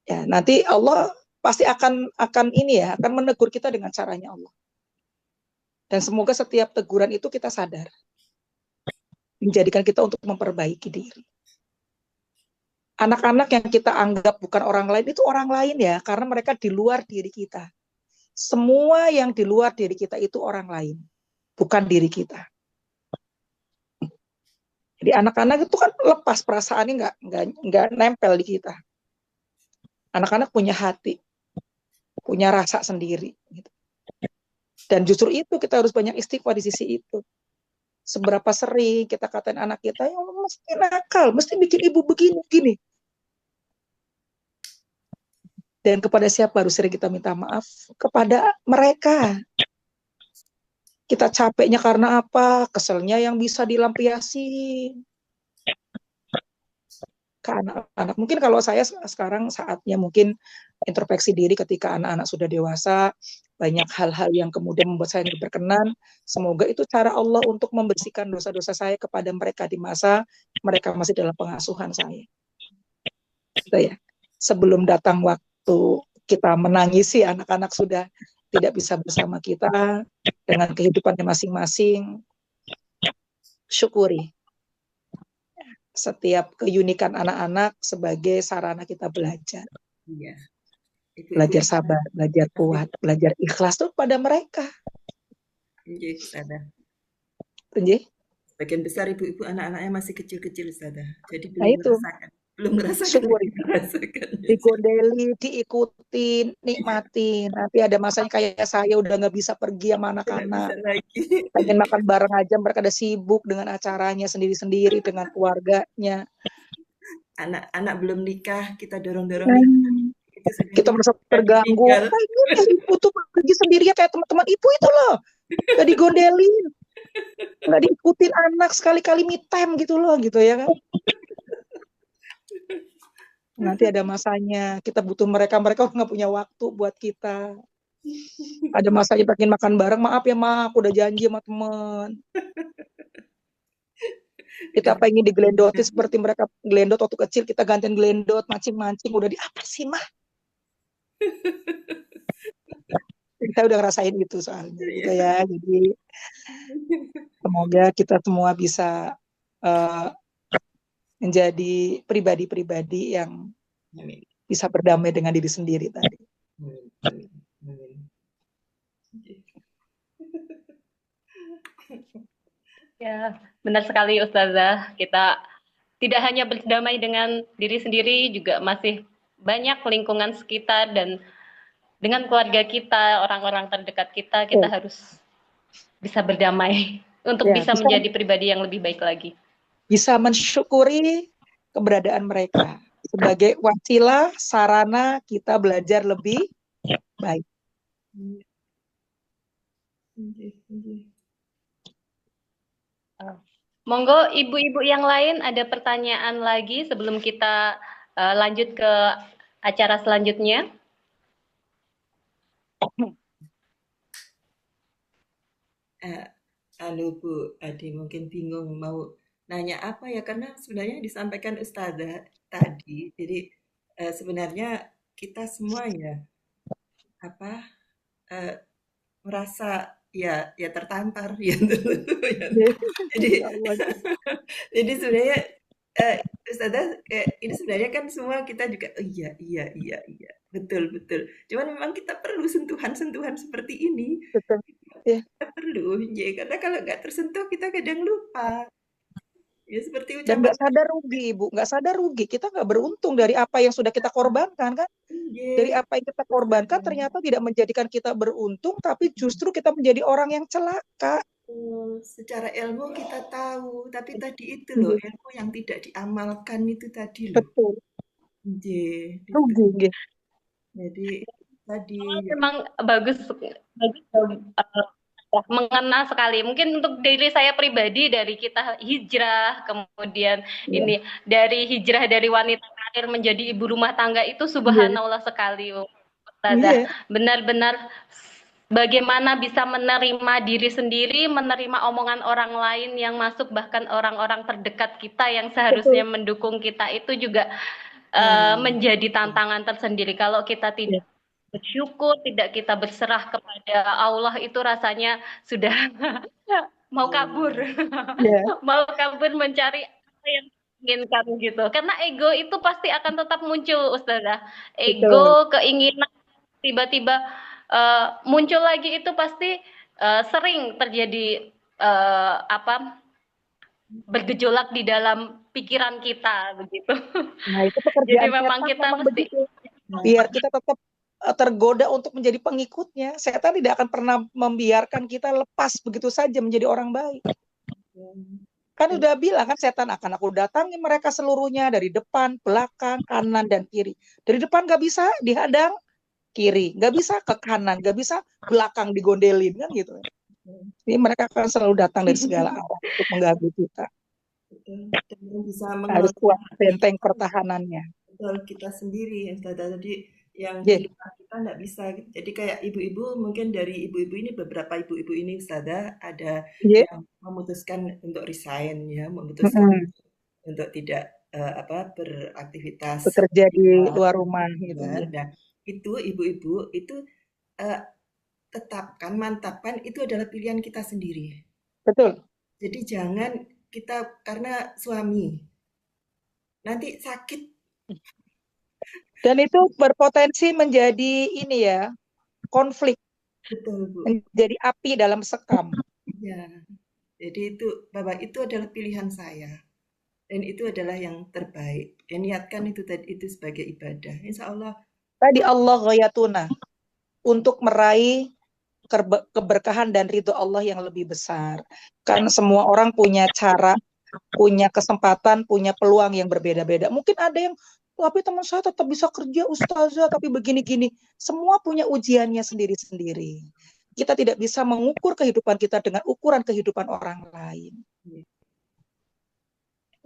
Ya, nanti Allah pasti akan ini ya, akan menegur kita dengan caranya Allah. Dan semoga setiap teguran itu kita sadar. Menjadikan kita untuk memperbaiki diri. Anak-anak yang kita anggap bukan orang lain, itu orang lain ya, karena mereka di luar diri kita. Semua yang di luar diri kita itu orang lain, bukan diri kita. Jadi anak-anak itu kan lepas perasaannya, nggak nempel di kita. Anak-anak punya hati, punya rasa sendiri. Gitu. Dan justru itu kita harus banyak istighfar di sisi itu. Seberapa sering kita katain anak kita, ya mesti nakal, mesti bikin ibu begini. Dan kepada siapa harus sering kita minta maaf? Kepada mereka. Kita capeknya karena apa? Keselnya yang bisa dilampiaskan ke anak-anak. Mungkin kalau saya sekarang saatnya mungkin introspeksi diri ketika anak-anak sudah dewasa, banyak hal-hal yang kemudian membuat saya tidak berkenan. Semoga itu cara Allah untuk membersihkan dosa-dosa saya kepada mereka di masa mereka masih dalam pengasuhan saya. Gitu ya. Sebelum datang waktu kita menangisi anak-anak sudah tidak bisa bersama kita dengan kehidupannya masing-masing, syukuri setiap keunikan anak-anak sebagai sarana kita belajar. Iya. Belajar sabar, belajar kuat, belajar ikhlas tuh pada mereka. Nggih, Ustazah. Nggih. Sebagian besar ibu-ibu anak-anaknya masih kecil-kecil, Ustazah. Jadi Nah, itu. belum merasakan. Syukuri. Digondeli, diikutin, nikmatin. Nanti ada masanya kayak saya udah nggak bisa pergi sama anak-anak. Pengen makan bareng aja, mereka udah sibuk dengan acaranya sendiri-sendiri, dengan keluarganya. Anak-anak belum nikah, kita dorong-dorong nikah. Kita merasa terganggu. Ibu tuh pergi sendirian kayak teman-teman ibu itu loh. Gak digondelin. Gak diikutin anak, sekali-kali me time gitu loh, gitu ya kan. Nanti ada masanya kita butuh mereka nggak punya waktu buat kita. Ada masanya pengen makan bareng, maaf ya Ma, aku udah janji sama temen. Kita pengen digelendotin seperti mereka gelendot waktu kecil, kita gantiin gelendot, mancing-mancing, udah di apa sih Ma? Kita udah ngerasain itu soalnya gitu ya. Jadi semoga kita semua bisa menjadi pribadi-pribadi yang bisa berdamai dengan diri sendiri tadi. Ya, benar sekali Ustazah. Kita tidak hanya berdamai dengan diri sendiri, juga masih banyak lingkungan sekitar dan dengan keluarga kita, orang-orang terdekat kita, kita harus bisa berdamai untuk bisa menjadi pribadi yang lebih baik lagi. Bisa mensyukuri keberadaan mereka sebagai wasilah, sarana kita belajar lebih baik. Monggo ibu-ibu yang lain ada pertanyaan lagi sebelum kita lanjut ke acara selanjutnya. Halo Bu Adi, mungkin bingung mau nanya apa ya, karena sebenarnya disampaikan Ustazah tadi, jadi sebenarnya kita semua ya merasa ya tertampar ya. Jadi sebenarnya Ustazah ini sebenarnya kan semua kita juga iya betul. Cuman memang kita perlu sentuhan-sentuhan seperti ini. Betul. Ya. Kita perlu, ya, karena kalau nggak tersentuh kita kadang lupa. Ya seperti ucapan. Dan nggak sadar rugi, Ibu, nggak sadar rugi. Kita nggak beruntung dari apa yang sudah kita korbankan kan? Dari apa yang kita korbankan ternyata tidak menjadikan kita beruntung, tapi justru kita menjadi orang yang celaka. Secara ilmu kita tahu, tapi tadi itu loh ilmu yang tidak diamalkan itu tadi loh. Betul. Rugi. Jadi tadi memang bagus mengena sekali. Mungkin untuk diri saya pribadi, dari kita hijrah, kemudian ini dari hijrah dari wanita karir menjadi ibu rumah tangga itu subhanallah sekali. Benar-benar bagaimana bisa menerima diri sendiri, menerima omongan orang lain yang masuk, bahkan orang-orang terdekat kita yang seharusnya mendukung kita, itu juga menjadi tantangan tersendiri. Kalau kita tidak bersyukur, tidak kita berserah kepada Allah, itu rasanya sudah mau kabur. Mau kabur mencari apa yang diinginkan gitu. Karena ego itu pasti akan tetap muncul, Ustazah. Ego, keinginan tiba-tiba muncul lagi, itu pasti sering terjadi bergejolak di dalam pikiran kita begitu. Nah, itu pekerjaan. Jadi memang kita mesti biar kita tetap tergoda untuk menjadi pengikutnya. Setan tidak akan pernah membiarkan kita lepas begitu saja menjadi orang baik. Kan udah bilang kan, setan akan aku datangi mereka seluruhnya dari depan, belakang, kanan, dan kiri. Dari depan nggak bisa dihadang, kiri nggak bisa, ke kanan nggak bisa, belakang digondelin kan gitu. Jadi mereka akan selalu datang dari segala arah untuk mengganggu kita. Bisa harus kuat benteng pertahanannya. Betul, kita sendiri ya, Ustazah. Jadi yang Yeah. di luar kita nggak bisa gitu. Jadi kayak ibu-ibu, mungkin dari ibu-ibu ini, beberapa ibu-ibu ini Ustazah, ada Yeah. yang memutuskan untuk resign ya, memutuskan untuk tidak beraktivitas Bekerja di di luar rumah gitu luar. ya. Dan itu ibu-ibu itu eh, mantapkan itu adalah pilihan kita sendiri. Betul. Jadi jangan kita karena suami nanti sakit. Dan itu berpotensi menjadi ini ya, konflik, Betul, Bu. menjadi api dalam sekam. Ya. Jadi itu Bapak, itu adalah pilihan saya. Dan itu adalah yang terbaik. Dan niatkan itu tadi itu sebagai ibadah. Insya Allah. Tadi Allah ghayatuna untuk meraih keberkahan dan ridho Allah yang lebih besar. Karena semua orang punya cara, punya kesempatan, punya peluang yang berbeda-beda. Mungkin ada yang, tapi teman saya tetap bisa kerja ustazah, tapi begini-gini. Semua punya ujiannya sendiri-sendiri. Kita tidak bisa mengukur kehidupan kita dengan ukuran kehidupan orang lain.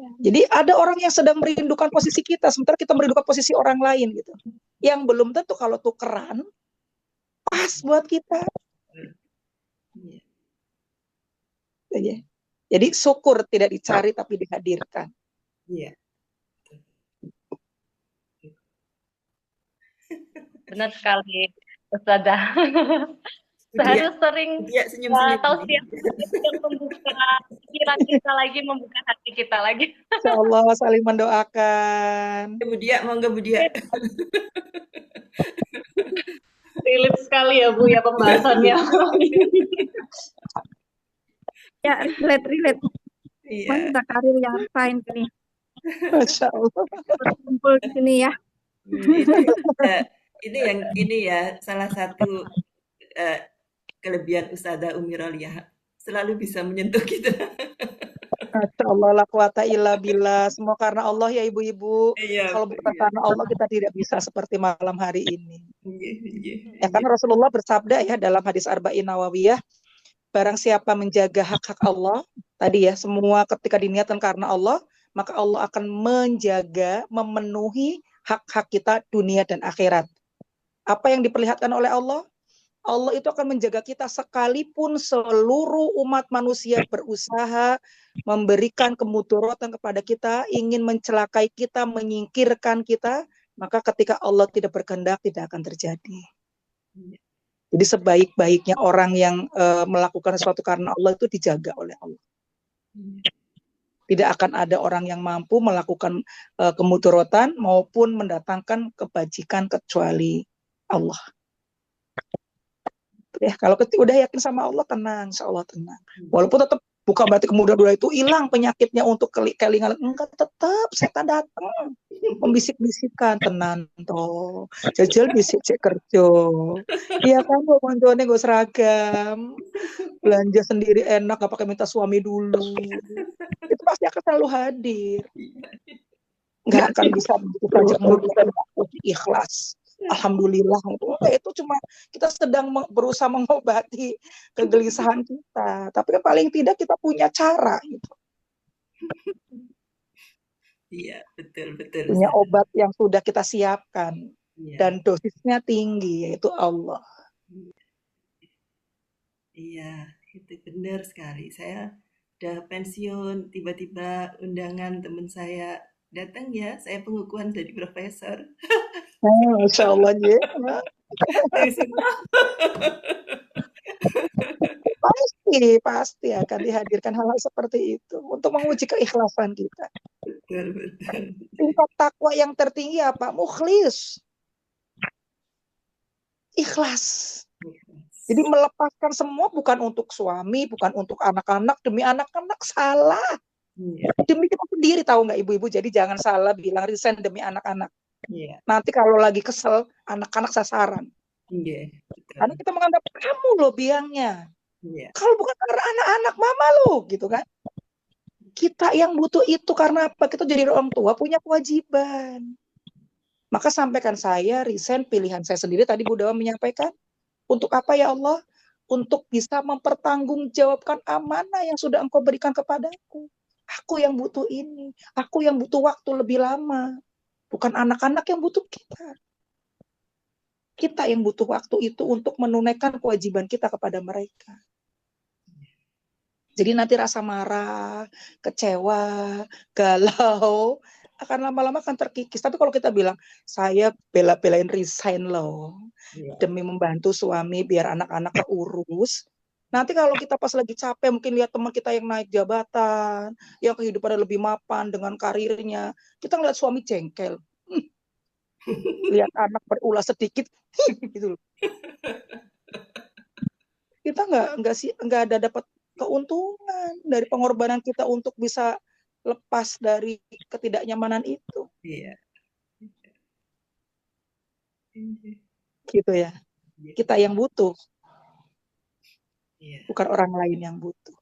Jadi ada orang yang sedang merindukan posisi kita, sementara kita merindukan posisi orang lain gitu. Yang belum tentu kalau tukeran pas buat kita. Jadi syukur tidak dicari tapi dihadirkan. Iya. Benar sekali, Ustazah. Harus sering tausiah yang membuka pikiran kita lagi, membuka hati kita lagi. Insya Allah saling mendoakan. Monggo Bu Dia. Relate sekali ya Bu ya pembahasannya. Ya, relate. Iya. Masa karir yang fine ini. Masya Allah. Berkumpul di sini ya. Ini ya salah satu kelebihan Ustazah Umi Rolia, selalu bisa menyentuh kita. Masya Allah, la quwata illa billah. Semua karena Allah ya ibu-ibu. Iya, kalau bukan karena Allah kita tidak bisa seperti malam hari ini. Iya. Ya, karena Rasulullah bersabda ya dalam hadis Arba'in Nawawiyah, barang siapa menjaga hak-hak Allah, tadi ya, semua ketika diniatkan karena Allah, maka Allah akan menjaga, memenuhi hak-hak kita dunia dan akhirat. Apa yang diperlihatkan oleh Allah? Allah itu akan menjaga kita sekalipun seluruh umat manusia berusaha memberikan kemudaratan kepada kita, ingin mencelakai kita, menyingkirkan kita, maka ketika Allah tidak berkehendak tidak akan terjadi. Jadi sebaik-baiknya orang yang melakukan sesuatu karena Allah itu dijaga oleh Allah. Tidak akan ada orang yang mampu melakukan kemudaratan maupun mendatangkan kebajikan kecuali Allah. Ya, kalau udah yakin sama Allah, tenang, insya Allah tenang. Walaupun tetap bukan berarti kemudian itu hilang penyakitnya untuk kelingan, enggak, tetap setan datang membisik-bisikkan, tenang toh, jajal bisik cek kerja, iya kan, gue konjone gue seragam, belanja sendiri enak, gak pakai minta suami dulu, itu pasti akan selalu hadir, nggak akan bisa begitu saja ikhlas. Alhamdulillah, itu cuma kita sedang berusaha mengobati kegelisahan kita, tapi paling tidak kita punya cara gitu. Iya, betul. Punya obat yang sudah kita siapkan, dan dosisnya tinggi, yaitu Allah. Iya, itu benar sekali. Saya udah pensiun, tiba-tiba undangan teman saya datang ya, saya pengukuhan jadi profesor. Masya Allah ya. Pasti akan dihadirkan hal-hal seperti itu untuk menguji keikhlasan kita. Betul. Tingkat takwa yang tertinggi apa? Mukhlis. Ikhlas. Jadi melepaskan semua bukan untuk suami, bukan untuk anak-anak, demi anak-anak salah. Demi kita sendiri, tahu nggak ibu-ibu? Jadi jangan salah bilang resign demi anak-anak. Nanti kalau lagi kesel, anak-anak sasaran. Karena kita menganggap kamu loh biangnya. Kalau bukan karena anak-anak, mama loh, gitu kan? Kita yang butuh itu karena apa? Kita jadi orang tua punya kewajiban. Maka sampaikan saya resign, pilihan saya sendiri. Tadi Bu Dawa menyampaikan, untuk apa ya Allah? Untuk bisa mempertanggungjawabkan amanah yang sudah Engkau berikan kepadaku. Aku yang butuh ini. Aku yang butuh waktu lebih lama. Bukan anak-anak yang butuh kita. Kita yang butuh waktu itu untuk menunaikan kewajiban kita kepada mereka. Jadi nanti rasa marah, kecewa, galau akan lama-lama akan terkikis. Tapi kalau kita bilang, saya bela-belain resign loh, demi membantu suami biar anak-anak keurus. Nanti kalau kita pas lagi capek, mungkin lihat teman kita yang naik jabatan, yang kehidupannya lebih mapan dengan karirnya, kita ngeliat suami jengkel. Lihat anak berulah sedikit, gitu loh. Kita nggak ada dapat keuntungan dari pengorbanan kita untuk bisa lepas dari ketidaknyamanan itu. Iya. Gitu ya. Kita yang butuh, Iya. bukan orang lain yang butuh.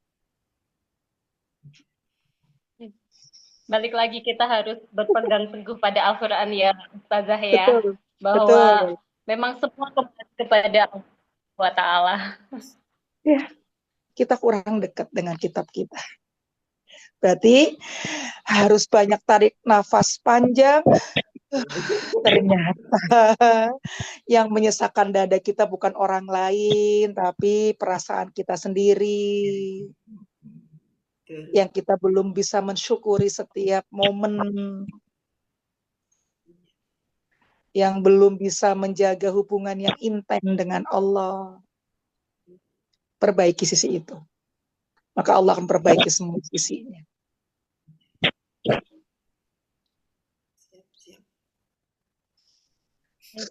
Balik lagi kita harus berpegang teguh pada Al-Quran ya Ustazah ya. Betul. Bahwa Betul. memang semua kembali kepada Allah Ta'ala. Ya, kita kurang dekat dengan kitab kita. Berarti harus banyak tarik nafas panjang. Ternyata yang menyesakkan dada kita bukan orang lain, tapi perasaan kita sendiri. Yang kita belum bisa mensyukuri setiap momen. Yang belum bisa menjaga hubungan yang intens dengan Allah. Perbaiki sisi itu. Maka Allah akan perbaiki semua sisinya.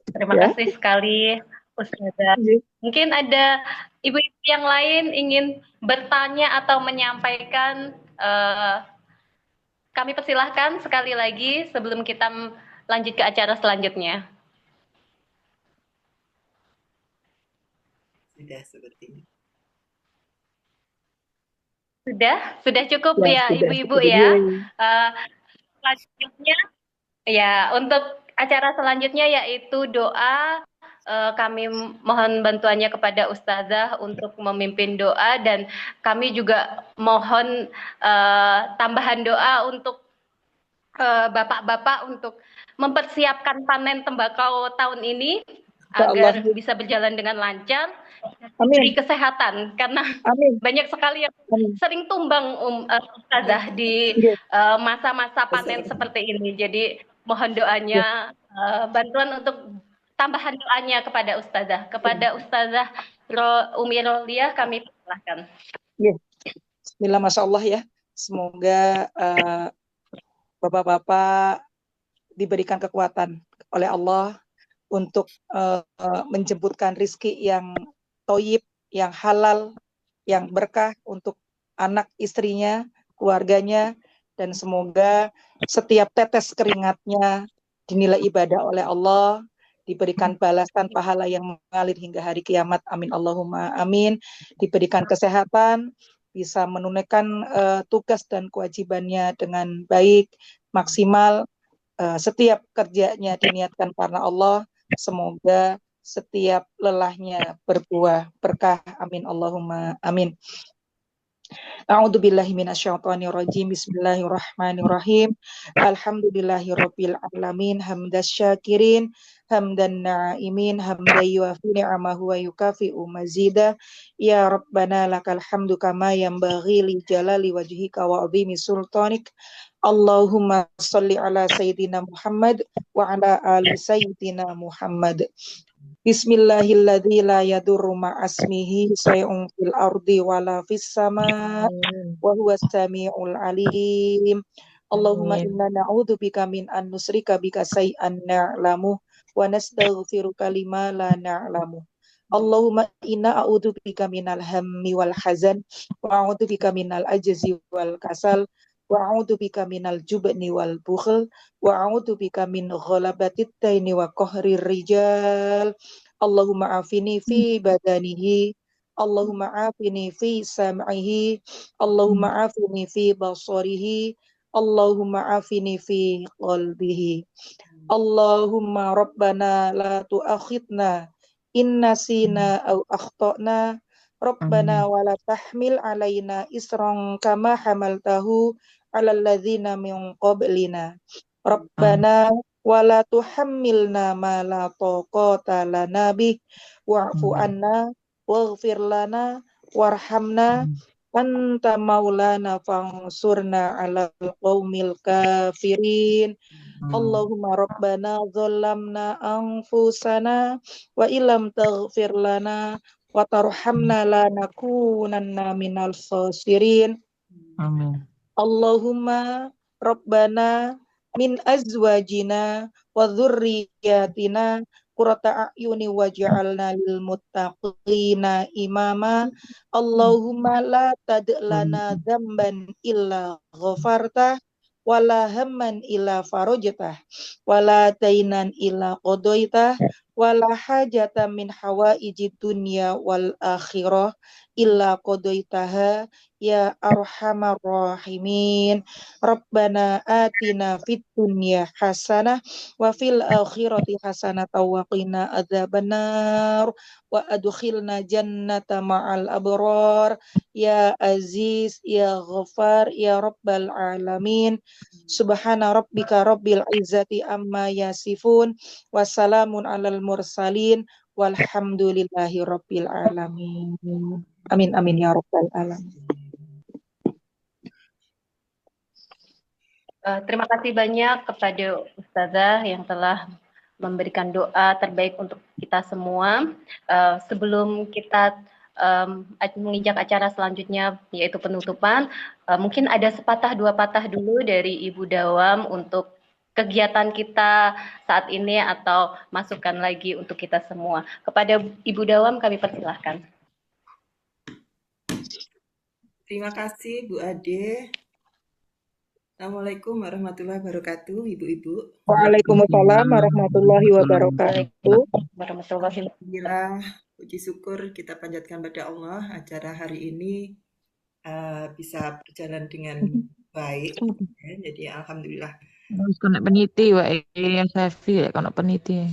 Terima kasih sekali Ustazah. Mungkin ada ibu-ibu yang lain ingin bertanya atau menyampaikan. Kami persilahkan sekali lagi sebelum kita lanjut ke acara selanjutnya. Sudah sepertinya. Sudah cukup ya ibu-ibu ya. Selanjutnya ya untuk acara selanjutnya yaitu doa. Kami mohon bantuannya kepada Ustazah untuk memimpin doa dan kami juga mohon tambahan doa untuk bapak-bapak untuk mempersiapkan panen tembakau tahun ini agar bisa berjalan dengan lancar, diberi kesehatan karena banyak sekali yang sering tumbang Ustazah di masa-masa panen seperti ini. Jadi mohon doanya, bantuan untuk tambahan doanya kepada Ustazah. Kepada Ustazah Umi Rolia kami persilahkan. Bismillah, Masya Allah ya. Semoga bapak-bapak diberikan kekuatan oleh Allah untuk menjemputkan rizki yang toyib, yang halal, yang berkah untuk anak istrinya, keluarganya, dan semoga setiap tetes keringatnya dinilai ibadah oleh Allah, diberikan balasan pahala yang mengalir hingga hari kiamat. Amin Allahumma amin. Diberikan kesehatan, bisa menunaikan tugas dan kewajibannya dengan baik, maksimal. Setiap kerjanya diniatkan karena Allah. Semoga setiap lelahnya berbuah berkah. Amin Allahumma amin. A'udzubillahi minasyaitonirrajim. Bismillahirrahmanirrahim. Alhamdulillahirabbil alamin, hamdas syakirin, hamdan na'imin, hamdan yuafi ni'amahu wa yukafi'u mazida. Ya Rabbana lakal hamdu kama yanbaghi li jalali wajhika wa 'azimi sultanik. Allahumma shalli ala sayyidina Muhammad wa ala ali sayyidina Muhammad. Bismillahilladzi la yadurru ma'asmihi shay'un fil ardi wala fis sama wa huwas samiul alim. Allahumma inna na'udzubika min an nusrika bika shay'an na'lamu wa nastaghfiruka lima la na'lamu. Allahumma inna a'udzubika minal hammi wal hazan wa a'udzubika minal ajzi wal kasal wa a'udzubika minal jubni wal bukhl wa a'udzubika min ghalabatit taini wa qahrir rijal. Allahumma afini fi badanihi, Allahumma afini fi sam'ihi, Allahumma afini fi basarihi, Allahumma afini fi qalbihi. Allahumma rabbana la tu'akhidna in nasina aw akhtana, Rabbana wa la tahmil alaina isran kama hamaltahu 'alal ladzina min qablina. Rabbana wa la tuhammilna ma la taqata lana bih wa'fu anna waghfir lana warhamna anta maulana fansurna 'alal qaumil kafirin. Allahumma rabbana zalamna anfusana wa illam taghfir lana wa tarhamna lanakunanna minal khasirin. Amin. Allahumma rabbana min azwajina wa dzurriyyatina qurrata a'yuni waj'alna lil muttaqina imama. Allahumma la tad'lana dzamban illa ghafartah wala hamman illa farajtah wala tainan illa qadaitah wala hajatan min hawaijid dunya wal akhirah illa qadaitaha ya arhamar rahimin. Rabbana atina fid dunya hasanah wa fil akhirati hasanah wa qina adzabannar wa adkhilna jannata ma'al abrar ya aziz ya ghafar ya rabbal alamin. Subhana rabbika rabbil izzati amma yasifun wassalamun alal mursalin walhamdulillahi rabbil alamin. Amin amin ya rabbal alamin. Terima kasih banyak kepada Ustazah yang telah memberikan doa terbaik untuk kita semua. Sebelum kita menginjak acara selanjutnya yaitu penutupan, mungkin ada sepatah dua patah dulu dari Ibu Dawam untuk kegiatan kita saat ini atau masukan lagi untuk kita semua. Kepada Ibu Dawam kami persilahkan. Terima kasih Bu Ade. Assalamualaikum warahmatullahi wabarakatuh, Ibu-ibu. Waalaikumsalam warahmatullahi wabarakatuh. Alhamdulillah, puji syukur kita panjatkan pada Allah, acara hari ini bisa berjalan dengan baik. Ya, jadi alhamdulillah. Harus kena peniti, Wak, yang Safi ya kena peniti.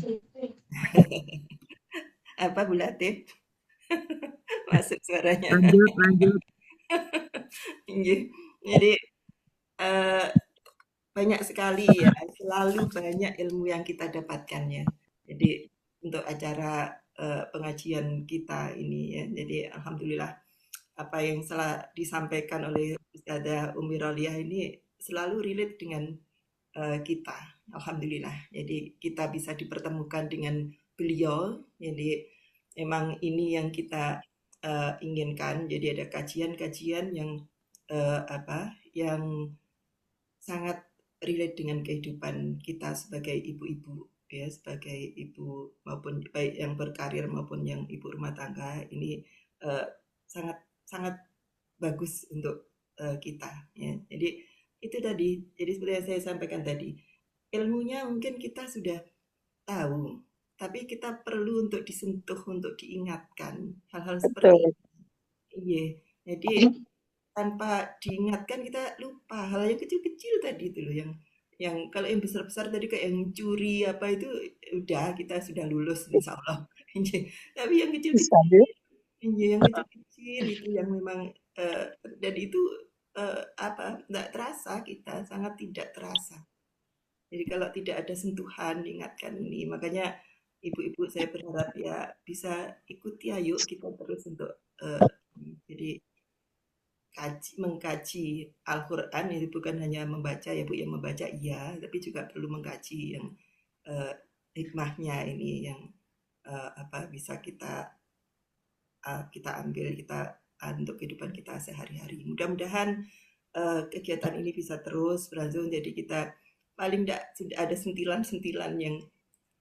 Apa Bu Latif? Masuk suaranya. Lanjut. Jadi banyak sekali ya, selalu banyak ilmu yang kita dapatkan ya. Jadi untuk acara pengajian kita ini ya, jadi alhamdulillah apa yang telah disampaikan oleh Ustazah Umi Roliah ini selalu relate dengan kita, alhamdulillah. Jadi kita bisa dipertemukan dengan beliau, jadi memang ini yang kita inginkan. Jadi ada kajian-kajian yang yang sangat relate dengan kehidupan kita sebagai ibu-ibu ya, sebagai ibu maupun baik yang berkarir maupun yang ibu rumah tangga ini sangat sangat bagus untuk kita ya. Jadi itu tadi, jadi seperti yang saya sampaikan tadi, ilmunya mungkin kita sudah tahu, tapi kita perlu untuk disentuh, untuk diingatkan hal-hal seperti ini. Iya, jadi tanpa diingatkan kita lupa hal yang kecil-kecil tadi itu loh, yang kalau yang besar-besar tadi kayak yang curi apa itu udah kita sudah lulus insya Allah. Tapi yang kecil-kecil, yang kecil-kecil itu yang memang dan itu tidak terasa, kita sangat tidak terasa. Jadi kalau tidak ada sentuhan diingatkan ini, makanya ibu-ibu saya berharap ya bisa ikuti, ayo kita terus untuk jadi mengkaji Al-Quran, itu bukan hanya membaca ya Bu, yang membaca iya, tapi juga perlu mengkaji yang hikmahnya ini yang bisa kita ambil kita untuk kehidupan kita sehari-hari. Mudah-mudahan kegiatan ini bisa terus berlangsung, jadi kita paling tidak sudah ada sentilan-sentilan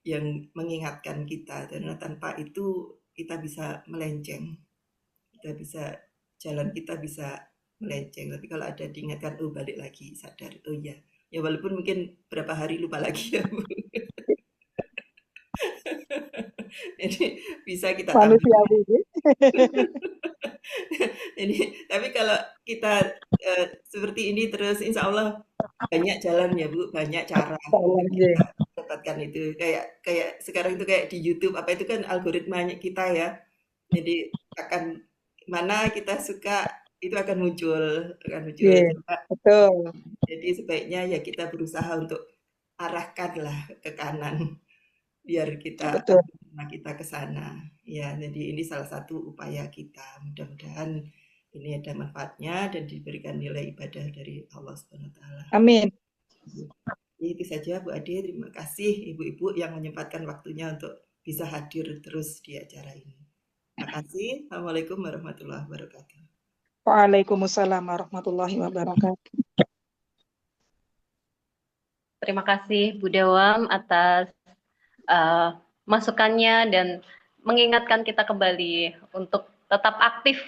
yang mengingatkan kita, karena tanpa itu kita bisa melenceng, jalan kita bisa melenceng. Tapi kalau ada diingatkan, oh balik lagi, sadar, oh iya ya, walaupun mungkin berapa hari lupa lagi ya Bu. Jadi bisa kita ambil. Jadi tapi kalau kita seperti ini terus, insya Allah banyak jalan ya Bu, banyak cara kita dapatkan itu. Kayak sekarang itu kayak di YouTube apa itu kan algoritmanya kita ya. Jadi akan mana kita suka itu akan muncul. Yeah, betul. Jadi sebaiknya ya kita berusaha untuk arahkanlah ke kanan biar Betul. kita ke sana. Ya, jadi ini salah satu upaya kita. Mudah-mudahan ini ada manfaatnya dan diberikan nilai ibadah dari Allah Subhanahu wa taala. Amin. Itu saja Bu Ade, terima kasih ibu-ibu yang menyempatkan waktunya untuk bisa hadir terus di acara ini. Terima kasih. Assalamualaikum warahmatullahi wabarakatuh. Waalaikumsalam warahmatullahi wabarakatuh. Terima kasih Bu Dawam atas masukannya dan mengingatkan kita kembali untuk tetap aktif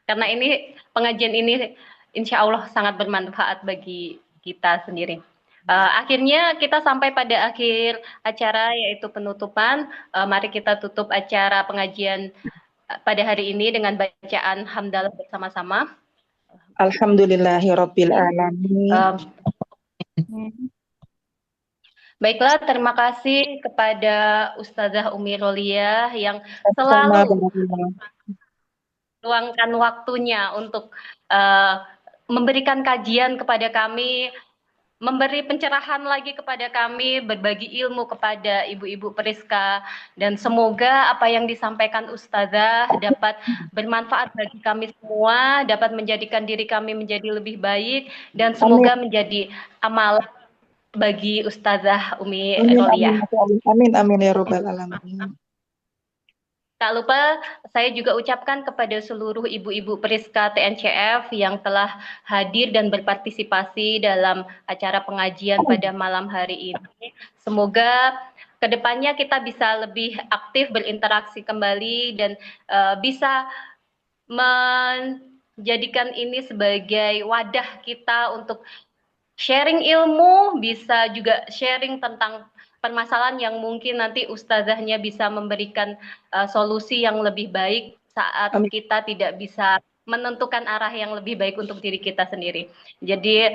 karena ini pengajian ini insya Allah sangat bermanfaat bagi kita sendiri. Akhirnya kita sampai pada akhir acara yaitu penutupan. Mari kita tutup acara pengajian pada hari ini dengan bacaan hamdalah bersama-sama. Alhamdulillahirabbil alamin. Baiklah, terima kasih kepada Ustazah Umi Rolia yang selalu meluangkan waktunya untuk memberikan kajian kepada kami, memberi pencerahan lagi kepada kami, berbagi ilmu kepada ibu-ibu Periska, dan semoga apa yang disampaikan Ustazah dapat bermanfaat bagi kami semua, dapat menjadikan diri kami menjadi lebih baik, dan semoga menjadi amalan bagi Ustazah Umi Rolia. Amin, amin ya robbal alamin. Tak lupa saya juga ucapkan kepada seluruh ibu-ibu Periska TNCF yang telah hadir dan berpartisipasi dalam acara pengajian pada malam hari ini. Semoga kedepannya kita bisa lebih aktif berinteraksi kembali dan bisa menjadikan ini sebagai wadah kita untuk sharing ilmu, bisa juga sharing tentang permasalahan yang mungkin nanti ustazahnya bisa memberikan solusi yang lebih baik saat kita tidak bisa menentukan arah yang lebih baik untuk diri kita sendiri. Jadi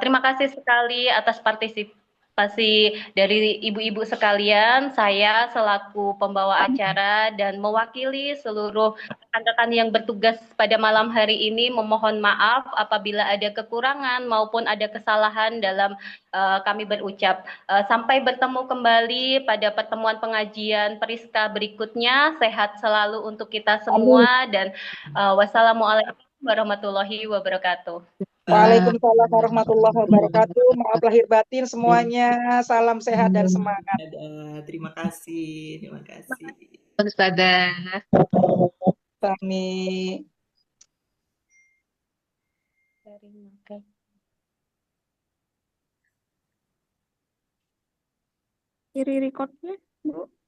terima kasih sekali atas partisipasi dari ibu-ibu sekalian. Saya selaku pembawa acara dan mewakili seluruh rekan-rekan yang bertugas pada malam hari ini memohon maaf apabila ada kekurangan maupun ada kesalahan dalam kami berucap. Sampai bertemu kembali pada pertemuan pengajian Periska berikutnya. Sehat selalu untuk kita semua dan wassalamualaikum warahmatullahi wabarakatuh. Waalaikumsalam warahmatullahi wabarakatuh. Maaf lahir batin semuanya. Salam sehat dan semangat. Terima kasih. Terima kasih. Ustazah. Kami Kiri recordnya, Bu.